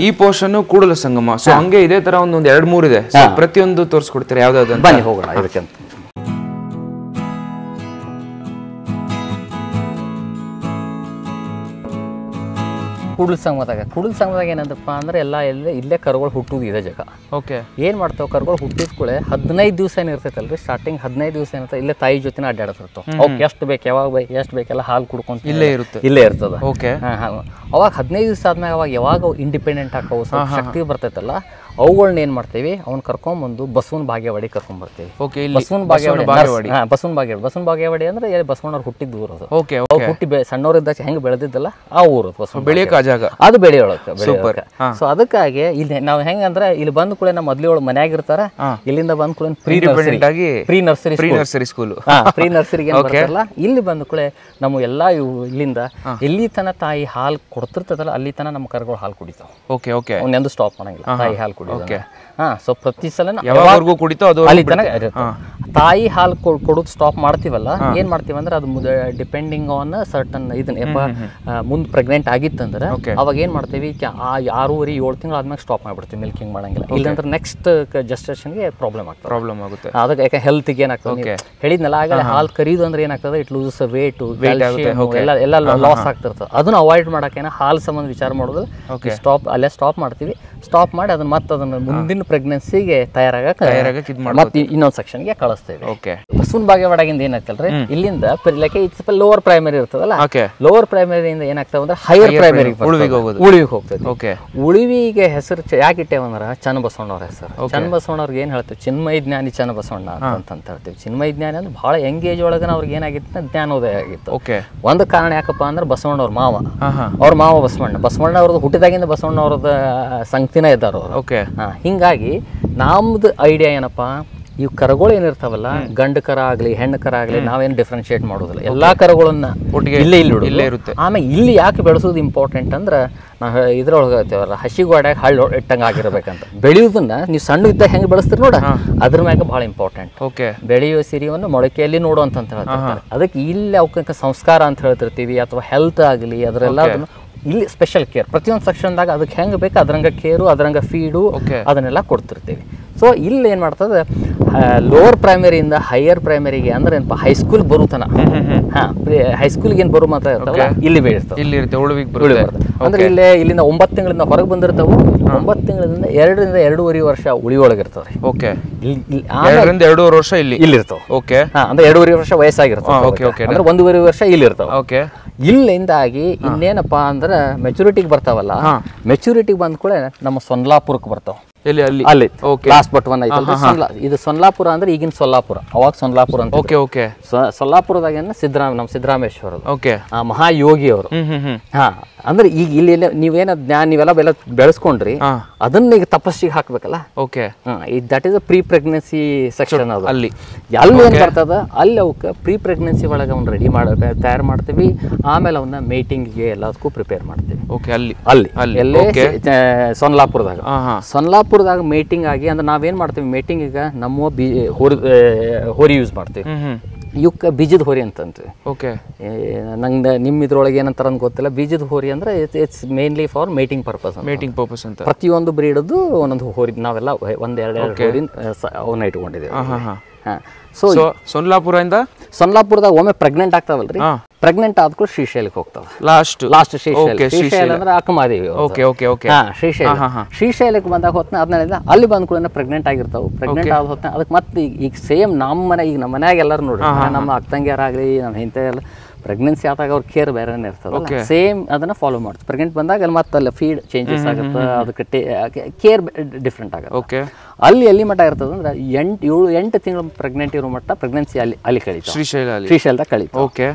ಈ ಪೋರ್ಷನ್ ಕೂಡಲ ಸಂಗಮ ಸೊ ಹಂಗೆ ಇದೇ ತರ ಒಂದು 2-3 ಇದೆ ಪ್ರತಿಯೊಂದು ತೋರಿಸ್ಕೊಡ್ತಾರೆ ಯಾವ್ದಾದ್ರು ಬನ್ನಿ ಹೋಗೋಣ ಇದಕ್ಕೆ ಕೂಡಲ ಸಂಘದಾಗ ಏನಂತಪ್ಪ ಅಂದ್ರೆ ಎಲ್ಲ ಇಲ್ಲೇ ಕರುಗಳು ಹುಟ್ಟುದು ಇದೆ ಜಾಗ ಓಕೆ ಏನ್ ಮಾಡ್ತಾವ ಕರುಗಳು ಹುಟ್ಟಿದ ಕೂಡಲೇ 15 ದಿವಸ ಏನಿರ್ತೈತಲ್ರಿ ಸ್ಟಾರ್ಟಿಂಗ್ 15 ದಿವಸ ಏನಿರ್ತದೆ ಇಲ್ಲೇ ತಾಯಿ ಜೊತೆನ ಅಡ್ಡಾಡ್ತಿರ್ತಾವ ಅವ್ಕೆ ಎಷ್ಟು ಬೇಕು ಯಾವಾಗ ಎಷ್ಟು ಬೇಕೆಲ್ಲ ಹಾಲು ಕುಡ್ಕೊಂತ ಇಲ್ಲೇ ಇರ್ತದ ಓಕೆ ಅವಾಗ 15 ದಿವಸ ಆದ್ಮೇಲೆ ಅವಾಗ ಯಾವಾಗ ಇಂಡಿಪೆಂಡೆಂಟ್ ಹಾಕವು ಸ್ವಲ್ಪ ಶಕ್ತಿ ಬರ್ತೈತಲ್ಲ ಅವುಗಳನ್ನ ಏನ್ ಮಾಡ್ತೀವಿ ಅವ್ನ ಕರ್ಕೊಂಡ್ಬಂದು ಬಸವನ ಬಾಗೇವಾಡಿ ಕರ್ಕೊಂಡ್ ಬರ್ತೀವಿ ಬಸವನ ಬಾಗೇವಾಡಿ ಅಂದ್ರೆ ಬಸವಣ್ಣವ್ರು ಹುಟ್ಟಿದ ಊರು ಅದು ಅವ್ರು ಹುಟ್ಟಿ ಸಣ್ಣವ್ರಿದ್ದಾಗ ಹೆಂಗ್ ಬೆಳೆದಿದ್ದಲ್ಲ ಆ ಊರು ಅದು ಬೆಳೆಯೋಳಕ್ಕೆ ಸೊ ಅದಕ್ಕಾಗಿ ಇಲ್ಲಿ ನಾವ್ ಹೆಂಗಂದ್ರೆ ಇಲ್ಲಿ ಬಂದ ಕೂಡ ನಮ್ಮ ಮೊದ್ಲಿಯೊಳಗೆ ಮನ್ಯಾಗ ಇರ್ತಾರ ಇಲ್ಲಿಂದ ಬಂದ ಕೂಡ ಪ್ರೀ ನರ್ಸರಿ ಸ್ಕೂಲ್ ಪ್ರೀ ನರ್ಸರಿಗೆ ಇಲ್ಲಿ ಬಂದ ಕೂಡ ನಮ್ಮ ಎಲ್ಲಾ ಇಲ್ಲಿಂದ ಎಲ್ಲಿ ತನ ತಾಯಿ ಹಾಲು ಕೊಡ್ತಿರ್ತದಲ್ಲ ಅಲ್ಲಿ ತನ ನಮ್ಮ ಕರುಗಳು ಹಾಲು ಕುಡಿತಾವ ಅವನ್ನೆಂದು ಸ್ಟಾಪ್ ಮಾಡಂಗಿಲ್ಲ ತಾಯಿ ಹಾಲು ಕುಡಿಯೋದು ಸೊ ಪ್ರತಿ ಸಲ ಅಲ್ಲಿ ತನಕ ತಾಯಿ ಹಾಲು ಕೊಡೋದು ಸ್ಟಾಪ್ ಮಾಡ್ತೀವಲ್ಲ ಏನ್ ಮಾಡ್ತೀವಿ ಅಂದ್ರೆ ಅದು ಡಿಪೆಂಡಿಂಗ್ ಆನ್ ಸರ್ಟನ್ ಇದನ್ನ ಮುಂದ್ ಪ್ರೆಗ್ನೆಂಟ್ ಆಗಿತ್ತಂದ್ರೆ ಅವಾಗ ಏನ್ ಮಾಡ್ತೀವಿ 6-7 ತಿಂಗಳು ಆದ್ಮೇಲೆ ಸ್ಟಾಪ್ ಮಾಡ್ಬಿಡ್ತೀವಿ ಮಿಲ್ಕಿಂಗ್ ಮಾಡಂಗಿಲ್ಲ ಇಲ್ಲಾಂದ್ರೆ ನೆಕ್ಸ್ಟ್ ಜಸ್ಟೇಷನ್ಗೆ ಪ್ರಾಬ್ಲಮ್ ಆಗುತ್ತೆ ಅದಕ್ಕೆ ಯಾಕೆ ಹೆಲ್ತ್ಗೆ ಏನಾಗ್ತದೆ ಹೇಳಿದ್ನಲ್ಲ ಆಗಲೇ ಹಾಲು ಕರೀದು ಅಂದ್ರೆ ಏನಾಗ್ತದೆ ಇಟ್ ಲೂಸಸ್ ವೇಟ್ ಎಲ್ಲ ಲಾಸ್ ಆಗ್ತಿರ್ತದೆ ಅದನ್ನ ಅವಾಯ್ಡ್ ಮಾಡಕ್ಕೆ ಹಾಲು ಸಂಬಂಧ ವಿಚಾರ ಮಾಡೋದು ಅಲ್ಲೇ ಸ್ಟಾಪ್ ಮಾಡ್ತೀವಿ ಸ್ಟಾಪ್ ಮಾಡಿ ಅದನ್ನ ಮತ್ತೆ ಅದನ್ನ ಮುಂದಿನ ಪ್ರೆಗ್ನೆನ್ಸಿಗೆ ತಯಾರಾಗಕ್ಕೆ ಮತ್ತೆ ಇನ್ನೊಂದು ಸೆಕ್ಷನ್ಗೆ ಕಳಿಸ್ತೇವೆ ಬಸವನ ಬಾಗೇವಾಡಿಯಿಂದ ಏನಾಗ್ತಲ್ರಿ ಇಲ್ಲಿಂದ ಸ್ವಲ್ಪ ಲೋವರ್ ಪ್ರೈಮರಿ ಇರ್ತದಲ್ಲ ಲೋವರ್ ಪ್ರೈಮರಿಯಿಂದ ಏನಾಗ್ತಾವ ಅಂದ್ರೆ ಹೈಯರ್ ಪ್ರೈಮರಿ ಉಳಿವಿಗೆ ಹೋಗ್ತದೆ ಉಳಿವಿಗೆ ಹೆಸರು ಯಾಕೆ ಇಟ್ಟೇವಂದ್ರ ಚನ್ನಬಸವಣ್ಣವ್ರ ಹೆಸರು ಚನ್ನಬಸವಣ್ಣವ್ರಿಗೆ ಏನ್ ಹೇಳ್ತೇವೆ ಚಿನ್ಮಯ ಜ್ಞಾನಿ ಚನ್ನಬಸವಣ್ಣ ಅಂತ ಹೇಳ್ತೇವೆ ಚಿನ್ಮಯ ಜ್ಞಾನಿ ಅಂದ್ರೆ ಬಹಳ ಯಂಗ್ ಏಜ್ ಒಳಗನ ಅವ್ರಿಗೆ ಏನಾಗಿತ್ತು ಜ್ಞಾನೋದಯ ಆಗಿತ್ತು ಒಂದು ಕಾರಣ ಯಾಕಪ್ಪ ಅಂದ್ರೆ ಬಸವಣ್ಣವ್ರ ಅವ್ರ ಮಾವ ಬಸವಣ್ಣ ಅವ್ರದ್ದು ಹುಟ್ಟಿದಾಗಿಂದ ಬಸವಣ್ಣ ಅವ್ರದ ಸಂಗತಿನ ಇದ್ದಾರ ಹಿಂಗಾಗಿ ನಮ್ದು ಐಡಿಯಾ ಏನಪ್ಪಾ ಇವ್ ಕರಗಳು ಏನಿರ್ತಾವಲ್ಲ ಗಂಡು ಕರ ಆಗ್ಲಿ ಹೆಣ್ಣು ಕರ ಆಗ್ಲಿ ನಾವೇನು ಡಿಫ್ರೆನ್ಶಿಯೇಟ್ ಮಾಡೋದಿಲ್ಲ ಎಲ್ಲಾ ಕರಗಳನ್ನ ಇಲ್ಲೇ ಇರುತ್ತೆ ಆಮೇಲೆ ಇಲ್ಲಿ ಯಾಕೆ ಬೆಳೆಸೋದು ಇಂಪಾರ್ಟೆಂಟ್ ಅಂದ್ರೆ ನಾವು ಇದ್ರೊಳಗೆ ಹೇಳ್ತೇವಲ್ಲ ಹಸಿಗೋಡ್ಯಾಗ ಹಳ್ಳಿ ಇಟ್ಟಂಗೆ ಆಗಿರ್ಬೇಕಂತ ಬೆಳೆಯೋದನ್ನ ನೀವು ಸಣ್ಣ ಇದ್ದಾಗ ಹೆಂಗೆ ಬೆಳೆಸ್ತೀರಿ ನೋಡ ಅದ್ರ ಮ್ಯಾಗ ಬಹಳ ಇಂಪಾರ್ಟೆಂಟ್ ಬೆಳೆಯುವ ಸಿರಿಯನ್ನು ಮೊಳಕೆಯಲ್ಲಿ ನೋಡುವಂತ ಹೇಳ್ತಾರೆ ಅದಕ್ಕೆ ಇಲ್ಲಿ ಅವಕ್ಕೆ ಸಂಸ್ಕಾರ ಅಂತ ಹೇಳ್ತಿರ್ತೀವಿ ಅಥವಾ ಹೆಲ್ತ್ ಆಗಲಿ ಅದರೆಲ್ಲ ಇಲ್ಲಿ ಸ್ಪೆಷಲ್ ಕೇರ್ ಪ್ರತಿಯೊಂದು ಸೆಕ್ಷನ್ದಾಗ ಅದಕ್ಕೆ ಹೆಂಗೆ ಬೇಕು ಅದ್ರಂಗ ಕೇರು ಅದ್ರಂಗ ಫೀಡು ಅದನ್ನೆಲ್ಲ ಕೊಡ್ತಿರ್ತೀವಿ ಸೊ ಇಲ್ಲಿ ಏನು ಮಾಡ್ತದೆ ಲೋವರ್ ಪ್ರೈಮರಿಯಿಂದ ಹೈಯರ್ ಪ್ರೈಮರಿಗೆ ಅಂದ್ರೆ ಏನಪ್ಪ ಹೈಸ್ಕೂಲ್ ಬರುತ್ತಾನ ಹೈಸ್ಕೂಲ್ಗೆ ಏನು ಬರೋ ಮಾತ್ರ ಇರ್ತಾವಲ್ಲ ಇಲ್ಲಿ ಬೆಳಿರ್ತಾವೆ ಅಂದ್ರೆ ಇಲ್ಲಿಂದ 9 ತಿಂಗಳಿಂದ ಹೊರಗೆ ಬಂದಿರ್ತಾವೆ 9 ತಿಂಗಳಿಂದ 2-2.5 ವರ್ಷ ಉಳಿಯೊಳಗಿರ್ತವ್ರಿ ವರ್ಷ ಇಲ್ಲಿ ಇರ್ತಾವ ಅಂದ್ರೆ 2.5 ವರ್ಷ ವಯಸ್ಸಾಗಿರ್ತಾವ ಅಂದ್ರೆ 1.5 ವರ್ಷ ಇಲ್ಲಿ ಇರ್ತಾವ ಇಲ್ಲಿಂದಾಗಿ ಇನ್ನೇನಪ್ಪಾ ಅಂದ್ರೆ ಮೆಚುರಿಟಿಗೆ ಬರ್ತಾವಲ್ಲ ಮೆಚುರಿಟಿಗೆ ಬಂದ ಕೂಡ ನಮ್ಮ ಸೊನ್ಲಾಪುರಕ್ಕೆ ಬರ್ತಾವ ಅಲ್ಲಿ ಲಾಸ್ಟ್ ಬಟ್ ಒನ್ ಐತಲ್ಲ ಇದು ಸೊನ್ಲಾಪುರ ಅಂದ್ರೆ ಈಗಿನ ಸೊಲ್ಲಾಪುರ ಅವಾಗ ಸೊನ್ಲಾಪುರ ಅಂತ ಸೊಲ್ಲಾಪುರದಾಗ ನಮ್ಮ ಸಿದ್ದರಾಮೇಶ್ವರ ಮಹಾಯೋಗಿ ಅವರು ಅಂದ್ರೆ ಈಗ ಇಲ್ಲಿ ನೀವೇನ ನೀವೆಲ್ಲ ಬೆಳೆಸ್ಕೊಂಡ್ರಿ ಅದನ್ನ ಈಗ ತಪಸ್ಸಿಗೆ ಹಾಕ್ಬೇಕಲ್ಲ that is a pre pregnancy section ಅದು ಅಲ್ಲಿ ಏನ್ ಬರ್ತದ ಅಲ್ಲಿ ಅವಕ್ಕೆ ಪ್ರೀ ಪ್ರೆಗ್ನೆನ್ಸಿ ಒಳಗೆ ಅವ್ನ ರೆಡಿ ತಯಾರು ಮಾಡ್ತೀವಿ ಆಮೇಲೆ ಅವನ್ನ ಮೀಟಿಂಗ್ಗೆ ಎಲ್ಲದಕ್ಕೂ ಪ್ರಿಪೇರ್ ಮಾಡ್ತೀವಿ ಅಲ್ಲಿ ಸೊನ್ಲಾಪುರದಾಗ ಮೀಟಿಂಗ್ ಆಗಿ ಅಂದ್ರೆ ನಾವೇನ್ ಮಾಡ್ತೀವಿ ಮೀಟಿಂಗ್ ಈಗ ನಮ್ಮ ಹೋರಿ ಯೂಸ್ ಮಾಡ್ತೀವಿ ಇವಕ್ಕೆ ಬೀಜದ ಹೋರಿ ಅಂತಂತೀವಿ ನಂಗೆ ನಿಮ್ಮ ಇದ್ರೊಳಗೆ ಏನಂತಾರ ಅಂತ ಗೊತ್ತಿಲ್ಲ ಬೀಜದ ಹೋರಿ ಅಂದ್ರೆ it's mainly for mating purpose ಅಂತ ಪ್ರತಿಯೊಂದು ಬ್ರೀಡದ್ದು ಒಂದೊಂದು ಹೋರಿ ನಾವೆಲ್ಲ 1-2 ಹೋರಿ ಅವನ್ನ ಇಟ್ಕೊಂಡಿದ್ದೇವೆ ಸೊ ಸೊನ್ಲಾಪುರದಾಗ ಒಮ್ಮೆ ಪ್ರೆಗ್ನೆಂಟ್ ಆಗ್ತಾವಲ್ರಿ ಪ್ರೆಗ್ನೆಂಟ್ ಆದ್ಕೂಡ ಶ್ರೀಶೈಲಕ್ಕೆ ಹೋಗ್ತಾವ ಲಾಸ್ಟ್ ಶ್ರೀಶೈಲ ಅಂದ್ರೆ ಅಕ್ಕಮಾದೇವಿ ಶ್ರೀಶೈಲಕ್ಕೆ ಬಂದಾಗ ಹೊತ್ನ ಅದನ್ನ ಅಲ್ಲಿ ಬಂದ್ ಕೂಡ ಪ್ರೆಗ್ನೆಂಟ್ ಆಗಿರ್ತಾವ ಪ್ರೆಗ್ನೆಂಟ್ ಆದ ಹೊತ್ನ ಅದಕ್ಕೆ ಮತ್ತೆ ಈಗ ಸೇಮ್ ನಮ್ಮ ಮನ್ಯಾಗ ಎಲ್ಲರೂ ನೋಡಿ ನಮ್ಮ ಅಕ್ಕಂಗಿಯರಾಗ್ಲಿ ನಮ್ಮ ಇಂಥ ಎಲ್ಲ ಪ್ರೆಗ್ನೆನ್ಸಿ ಆದಾಗ ಅವ್ರ ಕೇರ್ ಬೇರೆನೇ ಇರ್ತದೆ ಸೇಮ್ ಅದನ್ನ ಫಾಲೋ ಮಾಡ್ತಾರೆ ಪ್ರೆಗ್ನೆಂಟ್ ಬಂದಾಗ ಅಲ್ಲಿ ಮತ್ತೆ ಅಲ್ಲಿ ಫೀಡ್ ಚೇಂಜಸ್ ಆಗುತ್ತೆ ಅದಕ್ಕೆ ಕೇರ್ ಡಿಫ್ರೆಂಟ್ ಆಗುತ್ತೆ ಅಲ್ಲಿ ಎಲ್ಲಿ ಮಟ್ಟ ಇರ್ತದೆ ಅಂದ್ರೆ 8 ತಿಂಗಳು ಪ್ರೆಗ್ನೆಂಟ್ ಇರೋ ಮಟ್ಟ ಪ್ರೆಗ್ನೆನ್ಸಿ ಅಲ್ಲಿ ಕಳೀತಾವೆ ಶ್ರೀಶೈಲದಾಗ ಕಳೀತಾವೆ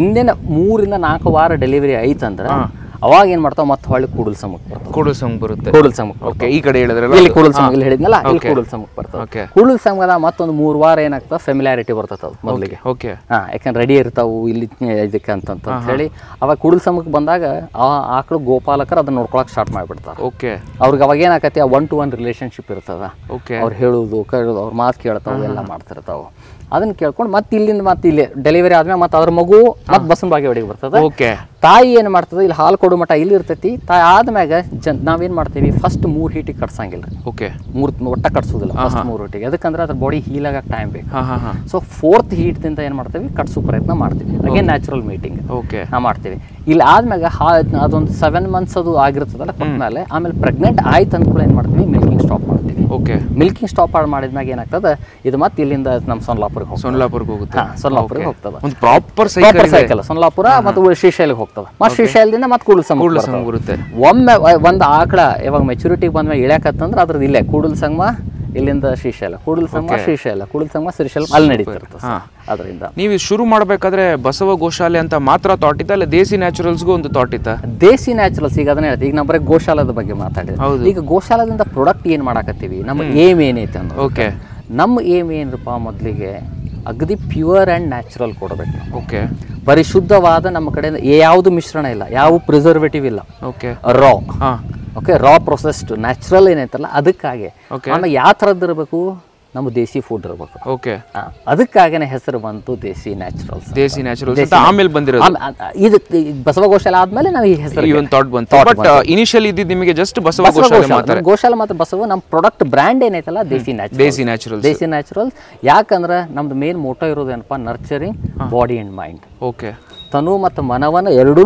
ಇನ್ನೇನು 3-4 ವಾರ ಡೆಲಿವರಿ ಐತಂದ್ರೆ ಅವಾಗ ಏನು ಮಾಡ್ತಾವೆ ಮತ್ತೆ ಹೊಳ್ಳಿ ಕೂಡಲ್ ಸಮಕ್ಕೆ ಬರ್ತಾವೆ. ಕೂಡಲ್ ಸಂಘ ಬರುತ್ತೆ. ಕೂಡಲ್ ಸಮಕ್ಕೆ ಓಕೆ, ಈ ಕಡೆ ಹೇಳಿದ್ರಲ್ಲ ಇಲ್ಲಿ ಕೂಡಲ್ ಸಮ ಇಲ್ಲಿ ಹೇಳಿದ್ನಲ್ಲ, ಇಲ್ಲಿ ಕೂಡಲ್ ಸಮಕ್ಕೆ ಬರ್ತವೆ. ಓಕೆ, ಕೂಡಲ್ ಸಮದ ಮತ್ತೊಂದು 3 ವಾರ ಏನಾಗ್ತದೆ ಫೆಮಿಲಾರಿಟಿ ಬರ್ತದೆ ಅದು ಮೊದಲಿಗೆ. ಓಕೆ, ಯಾಕಂದ್ರೆ ರೆಡಿ ಇರ್ತಾವು ಇಲ್ಲಿ ಇದಕ್ಕೆ ಅಂತ ಹೇಳಿ ಅವಾಗ ಕೂಡಲ್ ಸಮಕ್ಕೆ ಬಂದಾಗ ಆ ಆಕಳು ಗೋಪಾಲಕರು ಅದನ್ನ ನೋಡ್ಕೊಳಕ್ ಸ್ಟಾರ್ಟ್ ಮಾಡಿಬಿಡ್ತಾರೆ. ಓಕೆ, ಅವ್ರಿಗೆ ಅವಾಗ ಏನಾಕತಿ 1-to-1 ರಿಲೇಶನ್ಶಿಪ್ ಇರ್ತದ. ಓಕೆ, ಅವ್ರು ಹೇಳೋದು ಕೇಳೋದು, ಅವ್ರ ಮಾತು ಕೇಳ್ತಾವೆ, ಎಲ್ಲ ಮಾಡ್ತಿರ್ತಾವೆ. ಅದನ್ನ ಕೇಳ್ಕೊಂಡು ಮತ್ತೆ ಇಲ್ಲಿಂದ ಮತ್ತೆ ಇಲ್ಲಿ ಡೆಲಿವರಿ ಆದ್ಮೇಲೆ ಮತ್ತೆ ಅದ್ರ ಮಗು ಮತ್ತೆ ಬಸವನ ಬಾಗೇವಾಡಿಗೆ ಬರ್ತದೆ. ಓಕೆ, ತಾಯಿ ಏನು ಮಾಡ್ತದೆ, ಇಲ್ಲಿ ಹಾಲು ಕೊಡೋ ಮಟ್ಟ ಇಲ್ಲಿ ಇರ್ತೈತಿ. ತಾಯಿ ಆದ್ಮ್ಯಾಗ ನಾವೇನು ಮಾಡ್ತೀವಿ, ಫಸ್ಟ್ 3 ಹೀಟಿಗೆ ಕಟ್ಸಂಗಿಲ್ಲ. ಓಕೆ, 3 ಒಟ್ಟ ಕಟ್ಸೋದಿಲ್ಲ, ಫಸ್ಟ್ 3 ಹೀಟಿಗೆ. ಯಾಕಂದ್ರೆ ಅದ್ರ ಬಾಡಿ ಹೀಲ್ ಆಗಕ್ಕೆ ಟೈಮ್ ಬೇಕು. ಸೊ 4th ಹೀಟ್ದಿಂದ ಏನು ಮಾಡ್ತೀವಿ, ಕಟ್ಸೋ ಪ್ರಯತ್ನ ಮಾಡ್ತೀವಿ. ಅಗೇನ್ ನ್ಯಾಚುರಲ್ ಮೀಟಿಂಗ್ ಓಕೆ ನಾವು ಮಾಡ್ತೀವಿ. ಇಲ್ಲಿ ಆದ್ಮ್ಯಾಗ ಅದೊಂದು 7 months ಅದು ಆಗಿರ್ತದಲ್ಲ ಕೊಟ್ಮೇಲೆ, ಆಮೇಲೆ ಪ್ರೆಗ್ನೆಂಟ್ ಆಯ್ತು ಅಂದ್ಕೂಡ ಏನು ಮಾಡ್ತೀವಿ, ಮಿಲ್ಕಿಂಗ್ ಸ್ಟಾಪ್ ಮಾಡ್ತೀವಿ. ಓಕೆ, ಮಿಲ್ಕಿಂಗ್ ಸ್ಟಾಪ್ ಮಾಡಿದ್ಮ್ಯಾಗ ಏನಾಗ್ತದೆ, ಇದು ಮತ್ತೆ ಇಲ್ಲಿಂದ ನಮ್ಮ ಸೊಲ್ಲಾಪುರಕ್ಕೆ ಹೋಗುತ್ತೆ. ಸೊಲ್ಲಾಪುರಕ್ಕೆ ಹೋಗ್ತದೆ. ಒಂದು ಪ್ರಾಪರ್ ಸೈಕಲ್ ಸೊಲ್ಲಾಪುರ ಮತ್ತು ಶ್ರೀಶೈಲಿಗೆ ಹೋಗ್ತದೆ. ಮತ್ತೆ ಶ್ರೀಶೈಲದಿಂದ ಮತ್ತೆ ಕೂಡಲ್ ಸಂಘ ಬರುತ್ತೆ. ಒಮ್ಮೆ ಒಂದು ಆಕಳ ಯಾವಾಗ ಮೆಚುರಿಟಿಗೆ ಬಂದ್ಮೇಲೆ ಇಳ್ಯಾಕತ್ತಂದ್ರೆ ಅದ್ರದ್ದು ಇಲ್ಲೇ ಕೂಡಲ್ ಸಂಗಮ, ಇಲ್ಲಿಂದ ಶ್ರೀಶೈಲ, ಕೂಡಲ್ ಸಂಗಮ ಶ್ರೀಶೈಲ, ಕೂಡಲ್ ಸಂಗಮ ಶ್ರೀಶೈಲ ಅಲ್ಲಿ ನಡೀತಿರ್ತದೆ. ಅದರಿಂದ ನೀವು ಶುರು ಮಾಡಬೇಕಾದ್ರೆ ಬಸವ ಗೋಶಾಲೆ ಅಂತ ಮಾತ್ರ ಥಾಟ್ ಇತ್ತ, ಅಲ್ಲ ದೇಸಿ ನ್ಯಾಚುರಲ್ಸ್ಗೂ ಒಂದು ಥಾಟ್ ಇತ್ತ? ದೇಸಿ ನ್ಯಾಚುರಲ್ಸ್ ಈಗ ಅದನ್ನ ಹೇಳ್ತೀವಿ. ಈಗ ನಾವು ಬರೀ ಗೋಶಾಲದ ಬಗ್ಗೆ ಮಾತಾಡಿದ್ವಿ. ಈಗ ಗೋಶಾಲದಿಂದ ಪ್ರಾಡಕ್ಟ್ ಏನು ಮಾಡಾಕತ್ತೀವಿ, ನಮ್ಮ ಏಮ್ ಏನೈತೆ ಅನ್ನೋದು. ಓಕೆ, ನಮ್ಮ ಏಮ್ ಏನಪ್ಪ, ಮೊದಲಿಗೆ ಅಗದಿ ಪ್ಯೂರ್ ಆ್ಯಂಡ್ ನ್ಯಾಚುರಲ್ ಕೊಡಬೇಕು. ಓಕೆ, ಪರಿಶುದ್ಧವಾದ ನಮ್ಮ ಕಡೆಯಿಂದ ಯಾವುದು ಮಿಶ್ರಣ ಇಲ್ಲ, ಯಾವ ಪ್ರಿಸರ್ವೇಟಿವ್ ಇಲ್ಲ. ಓಕೆ, ರಾ ಓಕೆ ರಾ ಪ್ರೊಸೆಸ್ಡ್ ನ್ಯಾಚುರಲ್ ಏನೈತಲ್ಲ ಅದಕ್ಕಾಗಿ. ಆಮೇಲೆ ಯಾವ ಥರದ್ದು ಇರಬೇಕು, ನಮ್ಮ ದೇಸಿ ಫುಡ್ ಇರಬೇಕು. ಓಕೆ, ಅದಕ್ಕಾಗನೇ ಹೆಸರು ಬಂತು ದೇಸಿ ನ್ಯಾಚುರಲ್ಸ್. ದೇಸಿ ನ್ಯಾಚುರಲ್ಸ್ ಆಮೇಲೆ ಬಂದಿರೋದು. ಇದು ಬಸವ ಗೋಶಾಲೆ ಆದ್ಮೇಲೆ ನಾವು ಈ ಹೆಸರು ಈ ಒಂದು ಥಾಟ್ ಬಂತು. ಬಟ್ ಇನಿಷಿಯಲಿ ಇದ್ದಿದ್ದು ನಿಮಗೆ ಜಸ್ಟ್ ಬಸವ ಗೋಶಾಲೆ ಮಾತ್ರ. ಗೋಶಾಲೆ ಮಾತ್ರ ಬಸವ. ನಮ್ಮ ಪ್ರಾಡಕ್ಟ್ ಬ್ರ್ಯಾಂಡ್ ಏನೈತಲ್ಲ ದೇಸಿ ನ್ಯಾಚುರಲ್ಸ್. ದೇಸಿ ನ್ಯಾಚುರಲ್ಸ್ ಯಾಕಂದ್ರೆ ನಮ್ದು ಮೇನ್ ಮೋಟೋ ಇರೋದು ಏನಪ್ಪಾ, nurturing body and mind. Okay, ತನು ಮತ್ತು ಮನವನ್ನ ಎರಡೂ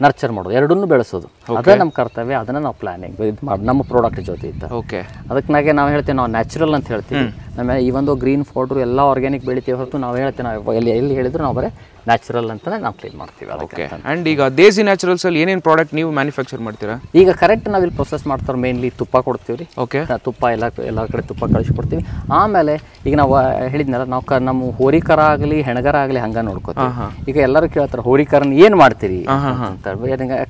ನರ್ಚರ್ ಮಾಡೋದು, ಎರಡನ್ನೂ ಬೆಳೆಸೋದು. ಅದೇ ನಮ್ಮ ಕರ್ತವ್ಯ. ಅದನ್ನ ನಾವು ಪ್ಲಾನಿಂಗ್ ಇದು ಮಾಡಿ ನಮ್ಮ ಪ್ರಾಡಕ್ಟ್ ಜೊತೆ ಇತ್ತು. ಓಕೆ, ಅದಕ್ಕಾಗೆ ನಾವು ಹೇಳ್ತೀವಿ, ನಾವು ನ್ಯಾಚುರಲ್ ಅಂತ ಹೇಳ್ತೀವಿ. ನಮ್ಮ ಈ ಒಂದು ಗ್ರೀನ್ ಪೌಡ್ರು ಎಲ್ಲ ಆರ್ಗ್ಯಾನಿಕ್ ಬೆಳಿತೀವಿ ಹೊರತು ನಾವು ಹೇಳ್ತೀವಿ, ನಾವು ಎಲ್ಲಿ ಹೇಳಿದ್ರು ನಾವು ಬರೀ ನ್ಯಾಚುರಲ್ ಅಂತಲೇ ನಾವು ಕ್ಲೀನ್ ಮಾಡ್ತೀವಿ. ಓಕೆ, ಆ್ಯಂಡ್ ಈಗ ದೇಸಿ ನ್ಯಾಚುರಲ್ಸ್ ಅಲ್ಲಿ ಏನೇನು ಪ್ರಾಡಕ್ಟ್ ನೀವು ಮ್ಯಾನುಫ್ಯಾಕ್ಚರ್ ಮಾಡ್ತೀರಾ? ಈಗ ಕರೆಕ್ಟ್ ನಾವು ಇಲ್ಲಿ ಪ್ರೊಸೆಸ್ ಮಾಡ್ತಾರೆ. ಮೇನ್ಲಿ ತುಪ್ಪ ಕೊಡ್ತೀವಿ ರೀ. ಓಕೆ, ತುಪ್ಪ ಎಲ್ಲ ಕಡೆ ತುಪ್ಪ ಕಳಿಸ್ಕೊಡ್ತೀವಿ. ಆಮೇಲೆ ಈಗ ನಾವು ಹೇಳಿದ್ನಲ್ಲ, ನಾವು ನಮ್ಮ ಹೋರಿಕರ ಆಗಲಿ ಹೆಣಗರ ಆಗಲಿ ಹಂಗೆ ನೋಡ್ಕೋತೀವಿ. ಈಗ ಎಲ್ಲರೂ ಕೇಳ್ತಾರೆ, ಹೋರಿಕರನ್ನ ಏನು ಮಾಡ್ತೀರಿ ಅಂತ,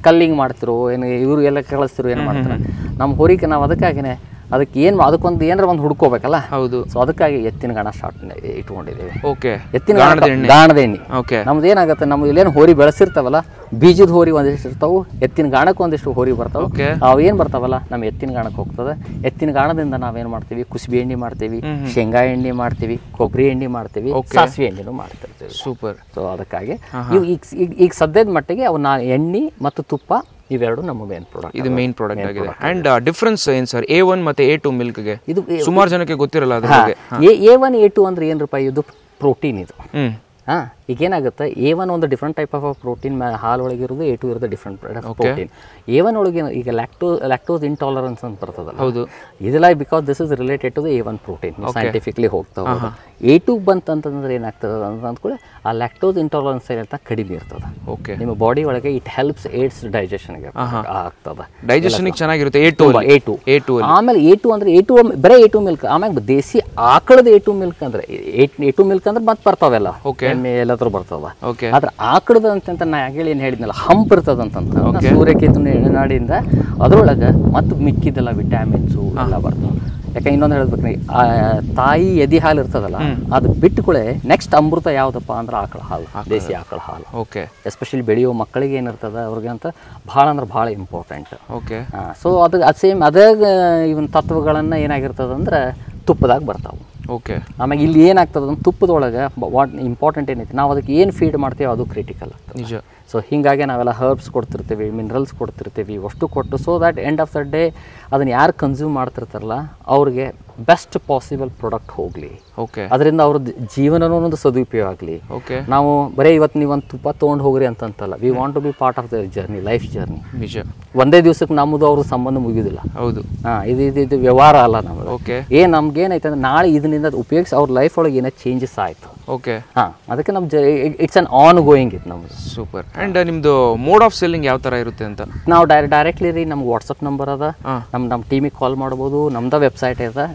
ಕಲ್ಲಿಂಗ್ ಮಾಡ್ತಿರೋ ಏನು, ಇವರು ಎಲ್ಲ ಕಳಿಸ್ತಿರೋ ಏನು ಮಾಡ್ತಾರೆ. ನಮ್ಮ ಹೋರಿಕೆ ನಾವು ಅದಕ್ಕಾಗಿನೇ ಅದಕ್ಕೊಂದು ಏನಾರ ಒಂದು ಹುಡ್ಕೋಬೇಕಲ್ಲ. ಹೌದು. ಸೊ ಅದಕ್ಕಾಗಿ ಎತ್ತಿನ ಗಾಣ ಸ್ಟಾರ್ಟ್ ಇಟ್ಕೊಂಡಿದ್ದೀವಿ. ಓಕೆ, ಎತ್ತಿನ ಗಾಣದ ಎಣ್ಣೆ. ಓಕೆ, ನಮ್ದು ಏನಾಗುತ್ತೆ, ನಮ್ದು ಇಲ್ಲೇನು ಹೋರಿ ಬೆಳೆಸಿರ್ತಾವಲ್ಲ, ಬೀಜದ ಹೋರಿ ಒಂದಿಷ್ಟು ಇರ್ತಾವು, ಎತ್ತಿನ ಗಾಣಕ್ಕೆ ಒಂದಿಷ್ಟು ಹೋರಿ ಬರ್ತಾವೆ. ಅವು ಏನು ಬರ್ತಾವಲ್ಲ ನಮ್ಮ ಎತ್ತಿನ ಗಾಣಕ್ಕೆ ಹೋಗ್ತದೆ. ಎತ್ತಿನ ಗಾಣದಿಂದ ನಾವೇನು ಮಾಡ್ತೀವಿ, ಕುಸುಬಿ ಎಣ್ಣೆ ಮಾಡ್ತೀವಿ, ಶೇಂಗಾ ಎಣ್ಣೆ ಮಾಡ್ತೀವಿ, ಕೊಬ್ಬರಿ ಎಣ್ಣೆ ಮಾಡ್ತೀವಿ, ಸಾಸಿವೆ ಎಣ್ಣೆನೂ ಮಾಡ್ತಿರ್ತೀವಿ. ಸೂಪರ್. ಸೊ ಅದಕ್ಕಾಗಿ ಈಗ ಸದ್ಯದ ಮಟ್ಟಿಗೆ ಅವು ಎಣ್ಣೆ ಮತ್ತು ತುಪ್ಪ ಇವೆರಡು ನಮ್ಮ ಮೇನ್ ಪ್ರಾಡಕ್ಟ್. ಇದು ಮೇನ್ ಪ್ರಾಡಕ್ಟ್ ಆಗಿದೆ. ಅಂಡ್ ಡಿಫರೆನ್ಸ್ ಏನು ಸರ್ A1 ಮತ್ತೆ A2 ಮಿಲ್ಕ್ಗೆ? ಇದು ಸುಮಾರು ಜನಕ್ಕೆ ಗೊತ್ತಿರಲ್ಲ ಅದ್ರ ಬಗ್ಗೆ. A1 A2 ಅಂದ್ರೆ ಏನು ರೂಪಾಯಿ, ಇದು ಪ್ರೋಟೀನ್. ಇದು ಈಗ ಏನಾಗುತ್ತೆ, A1 ಒಂದು ಡಿಫ್ರೆಂಟ್ ಟೈಪ್ ಆಫ್ ಪ್ರೋಟೀನ್ ಹಾಲು ಒಳಗಿರೋದು, A2 ಇರೋದು ಡಿಫ್ರೆಂಟ್ ಪ್ರೋಟೀನ್. A1 ಒಳಗೆ ಈಗ ಲ್ಯಾಕ್ಟೋಸ್ ಇಂಟಾಲರೆನ್ಸ್ ಅಂತ ಬರ್ತದಲ್ಲ. ಹೌದು. ಇದೆಲ್ಲ because this is related to the A1 protein. Scientifically ಹೋಗ್ತಾ ಹೋಗೋದು. A2 ಬಂತಂತಂದ್ರೆ ಏನಾಗ್ತದೆ ಅಂದ್ಕೊಳ್ಳಿ, ಆ ಲ್ಯಾಕ್ಟೋಸ್ ಇಂಟಾಲರೆನ್ಸ್ ಏನಂತ ಕಡಿಮೆ ಇರ್ತದೆ. ಓಕೆ, ನಿಮ್ಮ ಬಾಡಿ ಒಳಗೆ ಇಟ್ ಹೆಲ್ಪ್ಸ್ ಏಡ್ಸ್ ಡೈಜೆಷನ್ಗೆ ಆಗ್ತದೆ. ಡೈಜೆಷನ್ ಚೆನ್ನಾಗಿರುತ್ತೆ A2. ಆಮೇಲೆ A2 ಅಂದ್ರೆ ಬರೀ A2 ಮಿಲ್ಕ್. ಆಮೇಲೆ ದೇಸಿ ಆಕಳದ A2 ಮಿಲ್ಕ್ ಅಂದ್ರೆ A2 ಮಿಲ್ಕ್ ಅಂದ್ರೆ ಮತ್ತೆ ಬರ್ತಾವೆಲ್ಲ ಎಲ್ಲಾದ್ರೂ ಬರ್ತದ. ಆದ್ರೆ ಆಕಳದ ಅಂತ ನಾ ಹೇಳಿ ಏನು ಹೇಳಿದ್ನಲ್ಲ, ಹಂಪ್ ಇರ್ತದಂತ ಸೂರ್ಯಕೇತು ನಾಡಿಯಿಂದ ಅದ್ರೊಳಗೆ ಮತ್ತು ಮಿಕ್ಕಿದೆಲ್ಲ ವಿಟಾಮಿನ್ಸು ಎಲ್ಲ ಬರ್ತವೆ. ಯಾಕೆ ಇನ್ನೊಂದು ಹೇಳ್ಬೇಕು, ತಾಯಿ ಎದಿ ಹಾಲು ಇರ್ತದಲ್ಲ, ಅದು ಬಿಟ್ಟುಕೊಳ್ಳೆ ನೆಕ್ಸ್ಟ್ ಅಮೃತ ಯಾವುದಪ್ಪ ಅಂದ್ರೆ ಆಕಳ ಹಾಲು, ದೇಸಿ ಆಕಳ ಹಾಲು. ಓಕೆ, ಎಸ್ಪೆಷಲಿ ಬೆಳೆಯೋ ಮಕ್ಕಳಿಗೆ ಏನಿರ್ತದ ಅವ್ರಿಗೆ ಅಂತ ಭಾಳ ಅಂದ್ರೆ ಭಾಳ ಇಂಪಾರ್ಟೆಂಟ್. ಓಕೆ, ಸೊ ಅದು ಸೇಮ್ ಅದೇ ಇವನ್ ತತ್ವಗಳನ್ನು ಏನಾಗಿರ್ತದಂದ್ರೆ ತುಪ್ಪದಾಗ ಬರ್ತಾವೆ. ಓಕೆ, ಆಮೇಲೆ ಇಲ್ಲಿ ಏನಾಗ್ತದೆ ಅಂದ್ರೆ ತುಪ್ಪದೊಳಗೆ ವಾಟ್ ಇಂಪಾರ್ಟೆಂಟ್ ಏನೈತಿ, ನಾವು ಅದಕ್ಕೆ ಏನು ಫೀಡ್ ಮಾಡ್ತೀವಿ ಅದು ಕ್ರಿಟಿಕಲ್ ಆಗ್ತದೆ. ನಿಜ. ಸೊ ಹೀಗಾಗಿ ನಾವೆಲ್ಲ ಹರ್ಬ್ಸ್ ಕೊಡ್ತಿರ್ತೀವಿ, ಮಿನರಲ್ಸ್ ಕೊಡ್ತಿರ್ತೀವಿ, ಅಷ್ಟು ಕೊಟ್ಟು, so that end of the day ಅದನ್ನು ಯಾರು ಕನ್ಸ್ಯೂಮ್ ಮಾಡ್ತಿರ್ತಾರಲ್ಲ ಅವ್ರಿಗೆ ಬೆಸ್ಟ್ ಪಾಸಿಬಲ್ ಪ್ರಾಡಕ್ಟ್ ಹೋಗಲಿ. ಓಕೆ, ಅದರಿಂದ ಅವ್ರ ಜೀವನನೂ ಒಂದು ಸದುಪಯೋಗ ಆಗಲಿ. ಓಕೆ, ನಾವು ಬರೀ ಇವತ್ತು ನೀವು ಒಂದು ತುಪ್ಪ ತೊಗೊಂಡು ಹೋಗ್ರಿ ಅಂತಂತಲ್ಲ, we want to be part of their journey, life journey. ನಿಜ. ಒಂದೇ ದಿವ್ಸಕ್ಕೆ ನಮ್ಮದು ಅವ್ರ ಸಂಬಂಧ ಮುಗಿಯೋದಿಲ್ಲ. ಹೌದು. ಇದು ವ್ಯವಹಾರ ಅಲ್ಲ ನಮ್ಮದು. ಓಕೆ, ನಮ್ಗೆ ಏನೈತೆ ಅಂದ್ರೆ ನಾಳೆ ಇದರಿಂದ ಉಪಯೋಗಿಸಿ ಅವ್ರ ಲೈಫ್ ಒಳಗೆ ಏನೋ ಚೇಂಜಸ್ ಆಯಿತು. ಓಕೆ, ಅದಕ್ಕೆ ನಮ್ಮ ಇಟ್ಸ್ ಅನ್ ಆನ್ ಗೋಯಿಂಗ್ ಇತ್ತು ನಮ್ದು. ಸೂಪರ್. ಅಂಡ್ ನಿಮ್ದು ಮೋಡ್ ಆಫ್ ಸೆಲ್ಲಿಂಗ್ ಯಾವ ತರ ಇರುತ್ತೆ ಅಂತ? ನಾವು ಡೈರೆಕ್ಟ್ಲಿ ರೀ, ನಮ್ಗೆ ವಾಟ್ಸಪ್ ನಂಬರ್ ಅದ, ನಮ್ಮ ಟೀಮಿಗೆ ಕಾಲ್ ಮಾಡ್ಬೋದು, ನಮ್ದ ವೆಬ್ಸೈಟ್ ಅದ.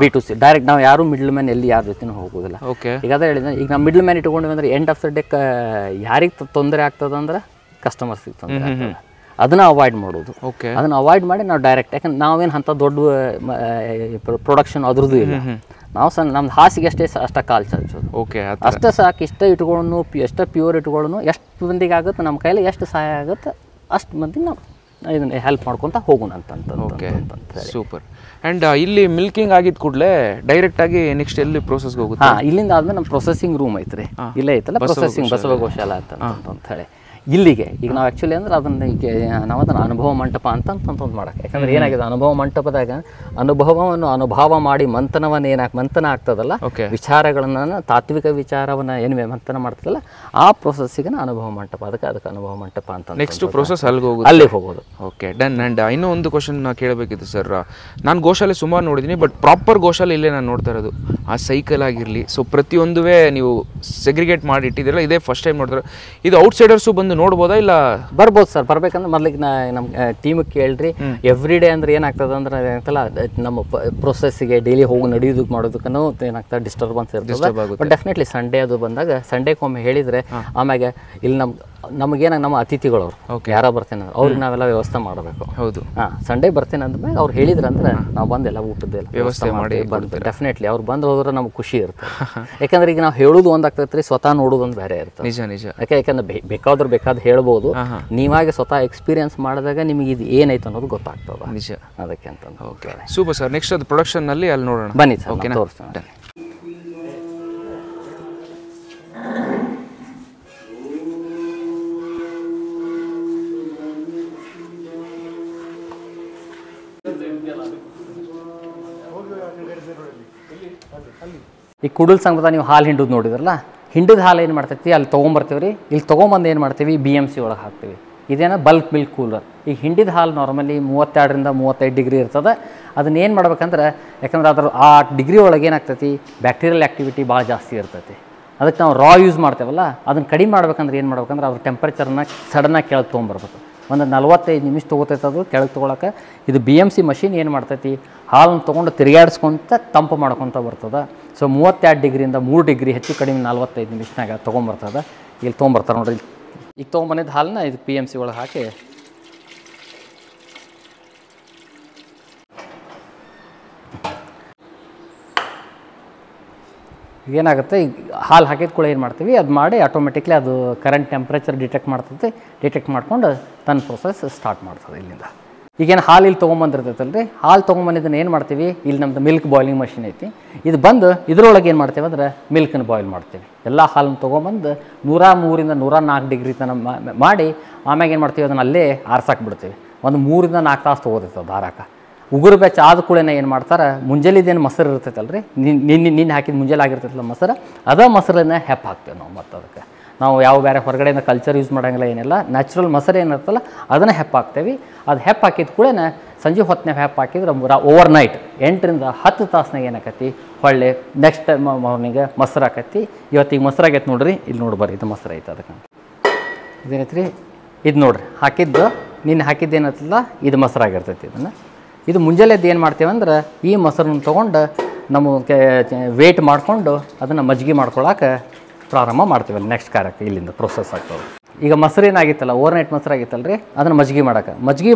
B2C ಡೈರೆಕ್ಟ್, ನಾವು ಯಾರು ಮಿಡ್ಲ್ ಮ್ಯಾನ್ ಎಲ್ಲಿ ಯಾರ ಜೊತೆ ಹೋಗೋದಿಲ್ಲ. ಈಗ ಅದೇ ಹೇಳಿದ್ರೆ, ಈಗ ನಾವು ಮಿಡ್ಲ್ ಮ್ಯಾನ್ ಇಟ್ಕೊಂಡ್ವಿ ಅಂದ್ರೆ ಎಂಡ್ ಆಫ್ ದ ಡೇ ಯಾರಿಗೆ ತೊಂದರೆ ಆಗ್ತದೆ ಅಂದ್ರೆ ಕಸ್ಟಮರ್ಸಿಗೆ ತೊಂದರೆ ಆಗ್ತದೆ. ಅದನ್ನು ಅವಾಯ್ಡ್ ಮಾಡೋದು. ಓಕೆ, ಅದನ್ನು ಅವಾಯ್ಡ್ ಮಾಡಿ ನಾವು ಡೈರೆಕ್ಟ್, ಯಾಕಂದ್ರೆ ನಾವೇನು ಅಂಥ ದೊಡ್ಡ ಪ್ರೊಡಕ್ಷನ್ ಅದ್ರದ್ದು ಇಲ್ಲ. ನಾವು ನಮ್ದು ಹಾಸಿಗೆ ಅಷ್ಟೇ ಕಾಲು ಚಾಚೋದು. ಓಕೆ, ಅಷ್ಟೇ ಸಾಕು. ಇಷ್ಟ ಇಟ್ಕೊಳ್ಳೋನು, ಎಷ್ಟೇ ಪ್ಯೂರ್ ಇಟ್ಕೊಳ್ಳೋನು, ಎಷ್ಟು ಮಂದಿಗೆ ಆಗುತ್ತೆ, ನಮ್ಮ ಕೈಲಿ ಎಷ್ಟು ಸಹಾಯ ಆಗುತ್ತೆ ಅಷ್ಟು ಮಂದಿ ನಾವು ಇದನ್ನ ಹೆಲ್ಪ್ ಮಾಡ್ಕೊತ ಹೋಗೋಣ ಅಂತ. Okay, super. ಆ್ಯಂಡ್ ಇಲ್ಲಿ ಮಿಲ್ಕಿಂಗ್ ಆಗಿದ ಕೂಡಲೇ ಡೈರೆಕ್ಟಾಗಿ ನೆಕ್ಸ್ಟ್ ಎಲ್ಲಿ ಪ್ರೋಸೆಸ್ಗೆ ಹೋಗುತ್ತೆ? ಇಲ್ಲಿಂದ ಆದ್ಮೇಲೆ ನಮ್ಮ ಪ್ರೊಸೆಸಿಂಗ್ ರೂಮ್ ಐತ್ರಿ, ಇಲ್ಲೇ ಐತಲ್ಲ ಪ್ರೊಸೆಸಿಂಗ್ ಬಸವ ಗೋಶಾಲ ಅಂತ ಹೇಳಿ ಇಲ್ಲಿಗೆ. ಈಗ ನಾವು ಆ್ಯಕ್ಚುಲಿ ಅಂದ್ರೆ ಅದನ್ನು ಈಗ ನಾವು ಅದನ್ನು ಅನುಭವ ಮಂಟಪ ಅಂತಂದು ಮಾಡಕ್ಕೆ. ಯಾಕಂದ್ರೆ ಏನಾಗಿದೆ, ಅನುಭವ ಮಂಟಪದಾಗ ಅನುಭವವನ್ನು ಅನುಭವ ಮಾಡಿ ಮಂಥನ ಆಗ್ತದಲ್ಲ, ವಿಚಾರಗಳನ್ನ, ತಾತ್ವಿಕ ವಿಚಾರವನ್ನು ಏನು ಮಂಥನ ಮಾಡ್ತದಲ್ಲ, ಆ ಪ್ರೊಸೆಸ್ಸಿಗೆ ಅನುಭವ ಮಂಟಪ, ಅದಕ್ಕೆ ಅನುಭವ ಮಂಟಪ ಅಂತ. ನೆಕ್ಸ್ಟ್ ಪ್ರೊಸೆಸ್ ಅಲ್ಲಿಗೆ ಹೋಗೋದು. Okay, done. ಆ್ಯಂಡ್ ಇನ್ನೂ ಒಂದು ಕ್ವಶನ್ ಕೇಳಬೇಕಿತ್ತು ಸರ್. ನಾನು ಗೋಶಾಲೆ ಸುಮಾರು ನೋಡಿದ್ದೀನಿ, ಬಟ್ ಪ್ರಾಪರ್ ಗೋಶಾಲೆ ಇಲ್ಲೇ ನಾನು ನೋಡ್ತಾ ಇರೋದು. ಆ ಸೈಕಲ್ ಆಗಿರಲಿ, ಸೊ ಪ್ರತಿಯೊಂದುವೇ ನೀವು ಸೆಗ್ರಿಗೇಟ್ ಮಾಡಿ ಇಟ್ಟಿದ್ದೀರಲ್ಲ, ಇದೇ ಫಸ್ಟ್ ಟೈಮ್ ನೋಡ್ತಾರೆ. ಇದು ಔಟ್ಸೈಡರ್ಸು ಬಂದು ನೋಡ್ಬೋದಾ? ಇಲ್ಲ ಬರ್ಬೋದು ಸರ್. ಬರ್ಬೇಕಂದ್ರೆ ಮೊದಲಿಗೆ ನಮ್ಮ ಟೀಮಿಗೆ ಕೇಳ್ರಿ. ಎವ್ರಿ ಡೇ ಅಂದ್ರೆ ಏನಾಗ್ತದೆ ಅಂದ್ರೆ ಏನಂತಲ್ಲ, ನಮ್ಮ ಪ್ರೊಸೆಸ್ಸಿಗೆ ಡೈಲಿ ಹೋಗಿ ನಡೆಯೋದಕ್ಕೆ ಮಾಡೋದಕ್ಕೂ ಏನಾಗ್ತದೆ, ಡಿಸ್ಟರ್ಬೆನ್ಸ್ ಇರ್ತದೆ. ಬಟ್ ಡೆಫಿನೆಟ್ಲಿ ಸಂಡೇ ಅದು ಬಂದಾಗ ಸಂಡೇಗೊಮ್ಮೆ ಹೇಳಿದರೆ, ಆಮ್ಯಾಗೆ ಇಲ್ಲಿ ನಮಗೇನಾಗ ನಮ್ಮ ಅತಿಥಿಗಳವ್ರು ಯಾರೋ ಬರ್ತೀನಿ ಅವ್ರಿಗೆ ನಾವೆಲ್ಲ ವ್ಯವಸ್ಥೆ ಮಾಡಬೇಕು. ಹೌದು, ಸಂಡೇ ಬರ್ತೀನಿ ಅಂದ್ಮೇಲೆ ಅವ್ರು ಹೇಳಿದ್ರೆ ಅಂದ್ರೆ ನಾವು ಬಂದೆಲ್ಲ ಊಟದ್ದೆಲ್ಲ ವ್ಯವಸ್ಥೆ ಮಾಡಿ ಬಂದು ಡೆಫಿನೆಟ್ಲಿ ಅವ್ರು ಬಂದು ಹೋದ್ರೆ ನಮ್ಗೆ ಖುಷಿ ಇರುತ್ತೆ. ಯಾಕಂದ್ರೆ ಈಗ ನಾವು ಹೇಳೋದು ಒಂದಾಗ್ತೈತೆ ರೀ, ಸ್ವತಃ ನೋಡೋದು ಒಂದು ಬೇರೆ ಇರ್ತದೆ. ನಿಜ. ಯಾಕಂದ್ರೆ ಬೇಕಾದ್ ಹೇಳ್ಬೋದು, ನೀವಾಗಿ ಸ್ವತಃ ಎಕ್ಸ್ಪೀರಿಯನ್ಸ್ ಮಾಡಿದಾಗ ನಿಮಗೆ ಇದು ಏನೈತೆ ಅನ್ನೋದು ಗೊತ್ತಾಗ್ತದೆ. ನಿಜ, ಅದಕ್ಕೆ ಅಂತ. Okay, super sir. ನೆಕ್ಸ್ಟ್ ಅದು ಪ್ರೊಡಕ್ಷನ್ನಲ್ಲಿ ಅಲ್ಲಿ ನೋಡೋಣ. ಬನ್ನಿ ಸರ್, ಓಕೆ, ತೋರಿಸ್ತೀನಿ. ಈ ಕುಡಲ್ ಸಂಘದ ನೀವು ಹಾಲು ಹಿಂಡೋದು ನೋಡಿದ್ರಲ್ಲ, ಹಿಂಡಿದ ಹಾಲು ಏನು ಮಾಡ್ತೈತಿ ಅಲ್ಲಿ ತೊಗೊಂಬರ್ತೀವಿ ರೀ. ಇಲ್ಲಿ ತೊಗೊಂಬಂದು ಏನು ಮಾಡ್ತೀವಿ, BMC ಒಳಗೆ ಹಾಕ್ತೀವಿ. ಇದೇನೋ ಬಲ್ಕ್ ಮಿಲ್ಕ್ ಕೂಲರ್. ಈಗ ಹಿಂಡಿದ ಹಾಲು ನಾರ್ಮಲಿ 32ರಿಂದ 35 ಡಿಗ್ರಿ ಇರ್ತದೆ. ಅದನ್ನ ಏನು ಮಾಡ್ಬೇಕಂದ್ರೆ, ಯಾಕಂದ್ರೆ ಅದ್ರ ಆ ಡಿಗ್ರಿ ಒಳಗೆ ಏನಾಗ್ತೈತಿ, ಬ್ಯಾಕ್ಟೀರಿಯಲ್ ಆ್ಯಕ್ಟಿವಿಟಿ ಭಾಳ ಜಾಸ್ತಿ ಇರ್ತೈತಿ. ಅದಕ್ಕೆ ನಾವು ರಾ ಯೂಸ್ ಮಾಡ್ತೇವಲ್ಲ, ಅದನ್ನು ಕಡಿಮೆ ಮಾಡ್ಬೇಕಂದ್ರೆ ಏನು ಮಾಡ್ಬೇಕಂದ್ರೆ ಅದ್ರ ಟೆಂಪರೇಚರ್ನ ಸಡನ್ನಾಗಿ ಕೆಳಗೆ ತೊಗೊಂಬರ್ಬೇಕು. ಒಂದು 45 ನಿಮಿಷ ತೊಗೋತೈತೆ ಅದು ಕೆಳಗೆ ತೊಗೊಳಕ್ಕೆ. ಇದು BMC ಮಷಿನ್ ಏನು ಮಾಡ್ತೈತಿ, ಹಾಲನ್ನು ತೊಗೊಂಡು ತಿರುಗಾಡಿಸ್ಕೊಂತ ತಂಪು ಮಾಡ್ಕೊತ ಬರ್ತದೆ. ಸೊ 32 ಡಿಗ್ರಿಯಿಂದ 3 ಡಿಗ್ರಿ ಹೆಚ್ಚು ಕಡಿಮೆ 45 ನಿಮಿಷನಾಗ ತೊಗೊಂಬರ್ತದೆ. ಇಲ್ಲಿ ತೊಗೊಂಬರ್ತಾರೆ ನೋಡ್ರಿ. ಈಗ ತೊಗೊಂಬಂದಿದ್ದು ಹಾಲನ್ನ ಇದು PMC ಒಳಗೆ ಹಾಕಿ ಏನಾಗುತ್ತೆ, ಈಗ ಹಾಲು ಹಾಕಿದ ಕೂಡ ಏನು ಮಾಡ್ತೀವಿ, ಅದು ಮಾಡಿ ಆಟೋಮೆಟಿಕ್ಲಿ ಅದು ಕರೆಂಟ್ ಟೆಂಪ್ರೇಚರ್ ಡಿಟೆಕ್ಟ್ ಮಾಡ್ತೈತಿ. ಡಿಟೆಕ್ಟ್ ಮಾಡ್ಕೊಂಡು ತನ್ನ ಪ್ರೊಸೆಸ್ ಸ್ಟಾರ್ಟ್ ಮಾಡ್ತದೆ ಇಲ್ಲಿಂದ. ಈಗೇನು ಹಾಲು ಇಲ್ಲಿ ತೊಗೊಂಬಂದಿರ್ತೈತಲ್ಲ ರೀ, ಹಾಲು ತೊಗೊಂಬಂದಿದ್ದನ್ನು ಏನು ಮಾಡ್ತೀವಿ, ಇಲ್ಲಿ ನಮ್ಮದು ಮಿಲ್ಕ್ ಬಾಯ್ಲಿಂಗ್ ಮಷಿನ್ ಐತಿ. ಇದು ಬಂದು ಇದ್ರೊಳಗೆ ಏನು ಮಾಡ್ತೀವಿ ಅಂದ್ರೆ ಮಿಲ್ಕನ್ನು ಬಾಯ್ಲ್ ಮಾಡ್ತೀವಿ. ಎಲ್ಲ ಹಾಲನ್ನು ತೊಗೊಂಬಂದು 103ರಿಂದ 104 ಡಿಗ್ರಿ ತನಕ ಮಾಡಿ ಆಮ್ಯಾಗ ಏನು ಮಾಡ್ತೀವಿ, ಅದನ್ನು ಅಲ್ಲೇ ಆರ್ಸಾಕ್ಬಿಡ್ತೀವಿ. ಒಂದು 3ರಿಂದ 4 ತಾಸು ತೊಗೋತೈತೆ ಅದು ಹಾರಾಕ. ಉಗುರು ಬೆಚ್ಚ ಆದ ಕೂಡ ಏನು ಮಾಡ್ತಾರೆ, ಮುಂಜಾನೆದೇನು ಮೊಸರು ಇರ್ತೈತಲ್ಲ ರೀ, ನಿನ್ನೆ ಹಾಕಿದ ಮುಂಜಾನೆ ಆಗಿರ್ತೈತಲ್ಲ ಮೊಸರು, ಅದೇ ಮೊಸರನ್ನ ಹೆಪ್ಪು ಹಾಕ್ತೇವೆ ನಾವು. ಮತ್ತು ಅದಕ್ಕೆ ನಾವು ಯಾವ ಬೇರೆ ಹೊರಗಡೆಯಿಂದ ಕಲ್ಚರ್ ಯೂಸ್ ಮಾಡೋಂಗಿಲ್ಲ, ಏನಿಲ್ಲ. ನ್ಯಾಚುರಲ್ ಮೊಸರು ಏನಿರ್ತಲ್ಲ ಅದನ್ನು ಹೆಪ್ಪು ಹಾಕ್ತೇವೆ. ಅದು ಹೆಪ್ಪು ಹಾಕಿದ ಕೂಡ ಸಂಜೆ ಹೊತ್ತಿನಾಗ ಹೆಪ್ಪು ಹಾಕಿದ್ರೆ ಓವರ್ ನೈಟ್ 8ರಿಂದ 10 ತಾಸ್ನಾಗ ಏನಾಕತಿ, ಹೊಳ್ಳೆ ನೆಕ್ಸ್ಟ್ ಮಾರ್ನಿಂಗ್ ಮೊಸರು ಹಾಕತಿ. ಇವತ್ತಿಗೆ ಮೊಸರು ಆಗೈತೆ ನೋಡ್ರಿ, ಇಲ್ಲಿ ನೋಡಿ ಬರ್ರಿ, ಇದು ಮೊಸರು ಐತೆ. ಅದಕ್ಕೆ ಇದೇನೈತೆ ರೀ, ಇದು ನೋಡ್ರಿ ಹಾಕಿದ್ದು, ನಿನ್ನೆ ಹಾಕಿದ್ದು ಏನತ್ತಲ್ಲ ಇದು ಮೊಸರು ಆಗಿರ್ತೈತಿ. ಇದು ಮುಂಜಾನೆದ್ದು ಏನು ಮಾಡ್ತೀವಿ ಅಂದ್ರೆ, ಈ ಮೊಸರನ್ನ ತೊಗೊಂಡು ನಮ್ಮ ವೇಟ್ ಮಾಡಿಕೊಂಡು ಅದನ್ನು ಮಜ್ಜಿಗೆ ಮಾಡ್ಕೊಳಕ್ಕೆ ಪ್ರಾರಂಭ ಮಾಡ್ತೀವಿ. ಅಲ್ಲಿ ನೆಕ್ಸ್ಟ್ ಕಾರ್ಯಕ್ಕೆ ಇಲ್ಲಿಂದ ಪ್ರೊಸೆಸ್ ಆಗ್ತದೆ. ಈಗ ಮೊಸರು ಏನಾಗಿತ್ತಲ್ಲ, ಓವರ್ ನೈಟ್ ಮೊಸರು ಆಗಿತ್ತಲ್ಲ ರೀ, ಅದನ್ನು ಮಜ್ಜಿಗೆ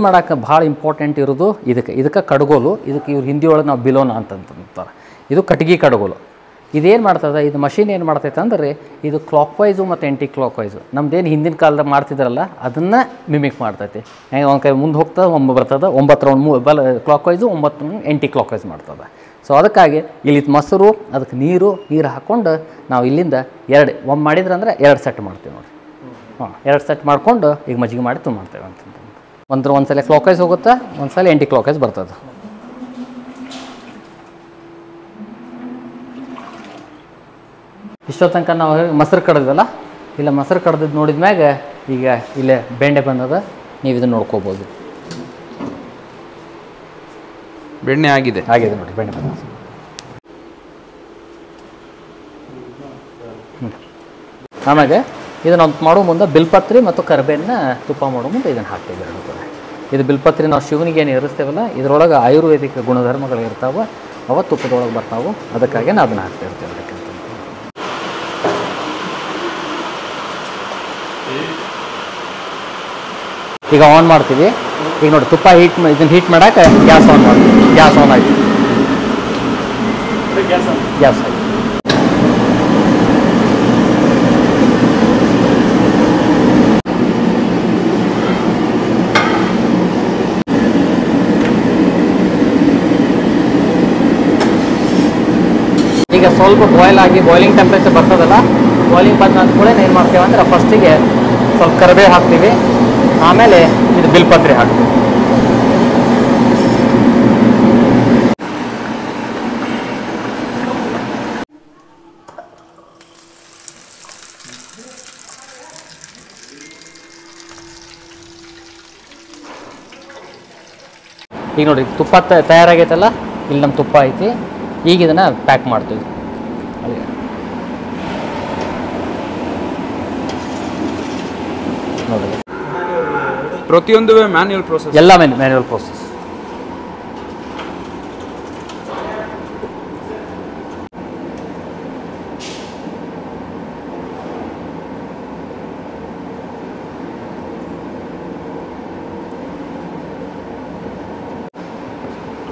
ಮಾಡೋಕೆ ಭಾಳ ಇಂಪಾರ್ಟೆಂಟ್ ಇರೋದು ಇದಕ್ಕೆ ಕಡ್ಗೋಲು. ಇದಕ್ಕೆ ಇವ್ರು ಹಿಂದಿ ಒಳಗೆ ನಾವು ಬಿಲೋನ ಅಂತಂತಾರೆ. ಇದು ಕಟ್ಗೆ ಕಡ್ಗೋಲು. ಇದೇನು ಮಾಡ್ತದೆ, ಇದು ಮಷಿನ್ ಏನು ಮಾಡ್ತೈತೆ ಅಂದ್ರೆ ಇದು ಕ್ಲಾಕ್ ವೈಸು ಮತ್ತು ಆ್ಯಂಟಿ ಕ್ಲಾಕ್ ವೈಸು ನಮ್ದೇನು ಹಿಂದಿನ ಕಾಲದಾಗ ಮಾಡ್ತಿದ್ರಲ್ಲ ಅದನ್ನು ಮಿಮಿಕ್ ಮಾಡ್ತೈತಿ. ಹೆಂಗೆ ಒಂದು ಕೈ ಮುಂದೆ ಹೋಗ್ತದೆ, ಒಮ್ಮೆ ಬರ್ತದೆ, 9 round clockwise, 9 round anticlockwise ಮಾಡ್ತದೆ. ಸೊ ಅದಕ್ಕಾಗಿ ಇಲ್ಲಿ ಮೊಸರು, ಅದಕ್ಕೆ ನೀರು ಹಾಕ್ಕೊಂಡು ನಾವು ಇಲ್ಲಿಂದ ಒಮ್ಮೆ ಮಾಡಿದ್ರೆ ಅಂದರೆ 2 ಸೆಟ್ ಮಾಡ್ತೀವಿ ನೋಡಿ. 2 ಸೆಟ್ ಮಾಡಿಕೊಂಡು ಈಗ ಮಜ್ಜಿಗೆ ಮಾಡಿ ಮಾಡ್ತೇವೆ ಅಂತಂದ್ರೆ ಒಂದು ಸಲ ಕ್ಲಾಕ್ ವೈಸ್ ಹೋಗುತ್ತೆ, ಒಂದು ಸಲ ಆ್ಯಂಟಿ ಕ್ಲಾಕ್ ವೈಸ್ ಬರ್ತದೆ. ಇಷ್ಟೋ ತನಕ ನಾವು ಮೊಸರು ಕಡ್ದಲ್ಲ, ಇಲ್ಲ ಮೊಸರು ಕಡ್ದಿದ್ದು ನೋಡಿದ ಮ್ಯಾಗ ಈಗ ಇಲ್ಲೇ ಬೆಣ್ಣೆ ಬಂದದ, ನೀವು ಇದನ್ನು ನೋಡ್ಕೋಬೋದು. ಬೆಣ್ಣೆ ಆಗಿದೆ ನೋಡಿ, ಬೆಣ್ಣೆ ಬಂದ. ಆಮೇಲೆ ಇದನ್ನು ಮಾಡೋ ಮುಂದೆ ಬಿಲ್ಪತ್ರಿ ಮತ್ತು ಕರಿಬೇವನ್ನ ತುಪ್ಪ ಮಾಡೋ ಮುಂದೆ ಇದನ್ನು ಹಾಕ್ತೀವಿ. ಇದು ಬಿಲ್ಪತ್ರಿ ನಾವು ಶಿವನಿಗೆ ಏನು ಇರಿಸ್ತೇವಲ್ಲ, ಇದರೊಳಗೆ ಆಯುರ್ವೇದಿಕ್ ಗುಣಧರ್ಮಗಳು ಇರ್ತಾವೆ, ಅವ ತುಪ್ಪದೊಳಗೆ ಬರ್ತಾವೆ. ಅದಕ್ಕಾಗಿ ನಾವು ಅದನ್ನು ಹಾಕ್ತಾ ಇರ್ತೇವೆ. ಈಗ ಆನ್ ಮಾಡ್ತೀವಿ. ಈಗ ನೋಡಿ ತುಪ್ಪ ಇದನ್ನು ಹೀಟ್ ಮಾಡೋಕೆ ಗ್ಯಾಸ್ ಆನ್ ಮಾಡ್ತೀವಿ. ಗ್ಯಾಸ್ ಆನ್ ಆಯ್ತು. ಗ್ಯಾಸ್ ಆಯ್ತು. ಈಗ ಸ್ವಲ್ಪ ಬಾಯ್ಲ್ ಆಗಿ ಬಾಯ್ಲಿಂಗ್ ಟೆಂಪ್ರೇಚರ್ ಬರ್ತದಲ್ಲ, ಬಾಯ್ಲಿಂಗ್ ಬಂದ ಕೂಡ ಏನು ಮಾಡ್ತೇವೆ ಅಂದ್ರೆ ಫಸ್ಟಿಗೆ ಸ್ವಲ್ಪ ಕರಿಬೇವು ಹಾಕ್ತೀವಿ, ಆಮೇಲೆ ಇದು ಬಿಲ್ಪತ್ರೆ ಹಾಕ್ತೀವಿ. ಈಗ ನೋಡಿ ತುಪ್ಪ ತಯಾರಾಗೈತಲ್ಲ, ಇಲ್ಲಿ ನಮ್ಮ ತುಪ್ಪ ಐತಿ. ಈಗ ಇದನ್ನು ಪ್ಯಾಕ್ ಮಾಡ್ತೀವಿ. ನೋಡಿ ಪ್ರತಿಯೊಂದು ಮ್ಯಾನ್ಯುಯಲ್ ಪ್ರೋಸೆಸ್, ಎಲ್ಲ ಮ್ಯಾನ್ಯುಯಲ್ ಪ್ರೋಸೆಸ್.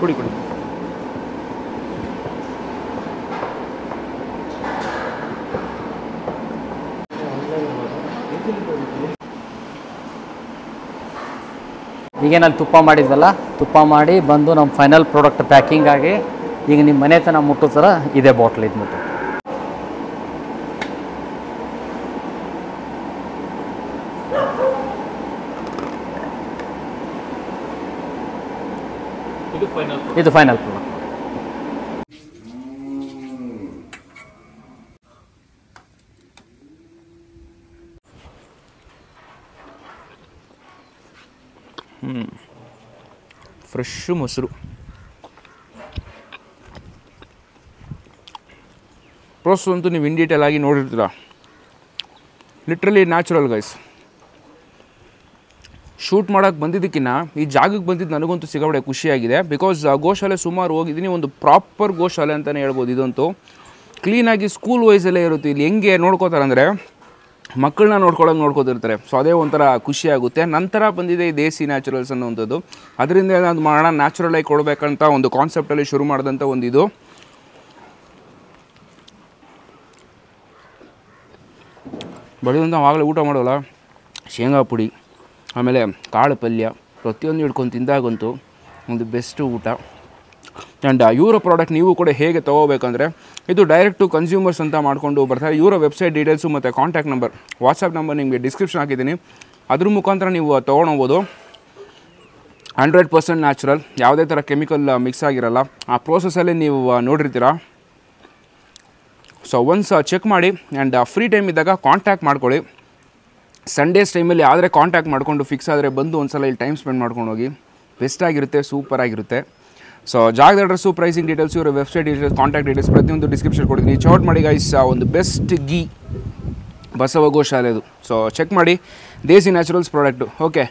ಕುಡಿ ಕುಡಿ. ಈಗೇನಲ್ಲಿ ತುಪ್ಪ ಮಾಡಿದ್ವಲ್ಲ, ತುಪ್ಪ ಮಾಡಿ ಬಂದು ನಮ್ಮ ಫೈನಲ್ ಪ್ರಾಡಕ್ಟ್ ಪ್ಯಾಕಿಂಗ್ ಆಗಿ ಈಗ ನಿಮ್ಮ ಮನೆ ತನಕ ಮುಟ್ಟೋ ಥರ ಇದೇ ಬಾಟ್ಲ್ ಇದು ಮುಟ್ಟು. ಇದು ಫೈನಲ್ ಪ್ರಾಡಕ್ಟ್. ಫ್ರೆಶ್ ಮೊಸರು. ಪ್ರೋಸೆಸ್ ಅಂತೂ ನೀವು ಇನ್ ಡೀಟೇಲ್ ಆಗಿ ನೋಡಿರ್ತೀರ. Literally natural guys. ಶೂಟ್ ಮಾಡೋಕ್ಕೆ ಬಂದಿದ್ದಕ್ಕಿಂತ ಈ ಜಾಗಕ್ಕೆ ಬಂದಿದ್ದು ನನಗಂತೂ ಸಿಗಬಡೆ ಖುಷಿಯಾಗಿದೆ. ಬಿಕಾಸ್ ಗೋಶಾಲೆ ಸುಮಾರು ಹೋಗಿದ್ದೀನಿ, ಒಂದು ಪ್ರಾಪರ್ ಗೋಶಾಲೆ ಅಂತಲೇ ಹೇಳ್ಬೋದು. ಇದಂತೂ ಕ್ಲೀನಾಗಿ ಸ್ಕೂಲ್ ವೈಸಲ್ಲೇ ಇರುತ್ತೆ. ಇಲ್ಲಿ ಹೆಂಗೆ ನೋಡ್ಕೋತಾರೆ ಅಂದರೆ ಮಕ್ಕಳನ್ನ ನೋಡ್ಕೋತಿರ್ತಾರೆ. ಸೊ ಅದೇ ಒಂಥರ ಖುಷಿಯಾಗುತ್ತೆ. ನಂತರ ಬಂದಿದೆ ಈ ದೇಸಿ ನ್ಯಾಚುರಲ್ಸ್ ಅನ್ನೋವಂಥದ್ದು. ಅದರಿಂದ ಏನಾದ್ರು ಮಾಡೋಣ, ನ್ಯಾಚುರಲಾಗಿ ಕೊಡಬೇಕಂತ ಒಂದು ಕಾನ್ಸೆಪ್ಟಲ್ಲಿ ಶುರು ಮಾಡಿದಂಥ ಒಂದು ಇದು. ಬೆಳೆದಂತ ಆವಾಗಲೇ ಊಟ ಮಾಡೋಲ್ಲ, ಶೇಂಗಾ ಪುಡಿ ಆಮೇಲೆ ಕಾಳು ಪಲ್ಯ ಪ್ರತಿಯೊಂದು ಹಿಡ್ಕೊಂಡು ತಿಂದಾಗಂತೂ ಒಂದು ಬೆಸ್ಟ್ ಊಟ. ಆ್ಯಂಡ್ ಇವರ ಪ್ರಾಡಕ್ಟ್ ನೀವು ಕೂಡ ಹೇಗೆ ತೊಗೋಬೇಕಂದ್ರೆ ಇದು ಡೈರೆಕ್ಟ್ ಟು ಕನ್ಸ್ಯೂಮರ್ಸ್ ಅಂತ ಮಾಡಿಕೊಂಡು ಬರ್ತಾರೆ. ಇವರ ವೆಬ್ಸೈಟ್ ಡೀಟೇಲ್ಸು ಮತ್ತು ಕಾಂಟ್ಯಾಕ್ಟ್ ನಂಬರ್, ವಾಟ್ಸಪ್ ನಂಬರ್ ನಿಮಗೆ ಡಿಸ್ಕ್ರಿಪ್ಷನ್ ಹಾಕಿದ್ದೀನಿ. ಅದ್ರ ಮುಖಾಂತರ ನೀವು ತೊಗೊಳ್ಬೋದು. 100% ನ್ಯಾಚುರಲ್, ಯಾವುದೇ ಥರ ಕೆಮಿಕಲ್ ಮಿಕ್ಸ್ ಆಗಿರಲ್ಲ. ಆ ಪ್ರೋಸೆಸ್ಸಲ್ಲಿ ನೀವು ನೋಡಿರ್ತೀರ. ಸೊ ಒನ್ಸ್ ಚೆಕ್ ಮಾಡಿ ಆ್ಯಂಡ್ ಫ್ರೀ ಟೈಮ್ ಇದ್ದಾಗ ಕಾಂಟ್ಯಾಕ್ಟ್ ಮಾಡ್ಕೊಳ್ಳಿ. ಸಂಡೇಸ್ ಟೈಮಲ್ಲಿ ಆದರೆ ಕಾಂಟ್ಯಾಕ್ಟ್ ಮಾಡಿಕೊಂಡು ಫಿಕ್ಸ್ ಆದರೆ ಬಂದು ಒಂದು ಸಲ ಇಲ್ಲಿ ಟೈಮ್ ಸ್ಪೆಂಡ್ ಮಾಡ್ಕೊಂಡು ಹೋಗಿ. ಬೆಸ್ಟಾಗಿರುತ್ತೆ, ಸೂಪರಾಗಿರುತ್ತೆ. ಸೊ ಜಾಗದ ಅಡ್ರೆಸ್ಸು, ಪ್ರೈಸಿಂಗ್ ಡೀಟೇಲ್ಸ್, ಇವರ ವೆಬ್ಸೈಟ್ ಡೀಟೇಲ್ಸ್, ಕಾಂಟ್ಯಾಕ್ಟ್ ಡೀಟೇಲ್ಸ್ ಪ್ರತಿಯೊಂದು ಡಿಸ್ಕ್ರಿಪ್ಷನ್ ಕೊಡ್ತೀನಿ. ಚೆಕ್ಔಟ್ ಮಾಡಿ ಗೈಸ್. ಒಂದು ಬೆಸ್ಟ್ ಗೀ ಬಸವ ಗೋಶಾಲೆದು. ಸೊ ಚೆಕ್ ಮಾಡಿ, ದೇಸಿ ನ್ಯಾಚುರಲ್ಸ್ ಪ್ರಾಡಕ್ಟು. ಓಕೆ,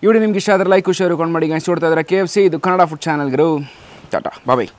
ಈ ವಿಡಿಯೋ ನಿಮ್ಗೆ ಇಷ್ಟ ಆದರೆ ಲೈಕ್, ಶೇರ್, ಕೊಂಡು ಮಾಡಿ ಗೈಸ್. ನೋಡ್ತಾ ಇದ್ದಾರೆ KFC, ಇದು ಕನ್ನಡ ಫುಡ್ ಚಾನಲ್ಗರು. ಟಾಟಾ, ಬಾಯ್.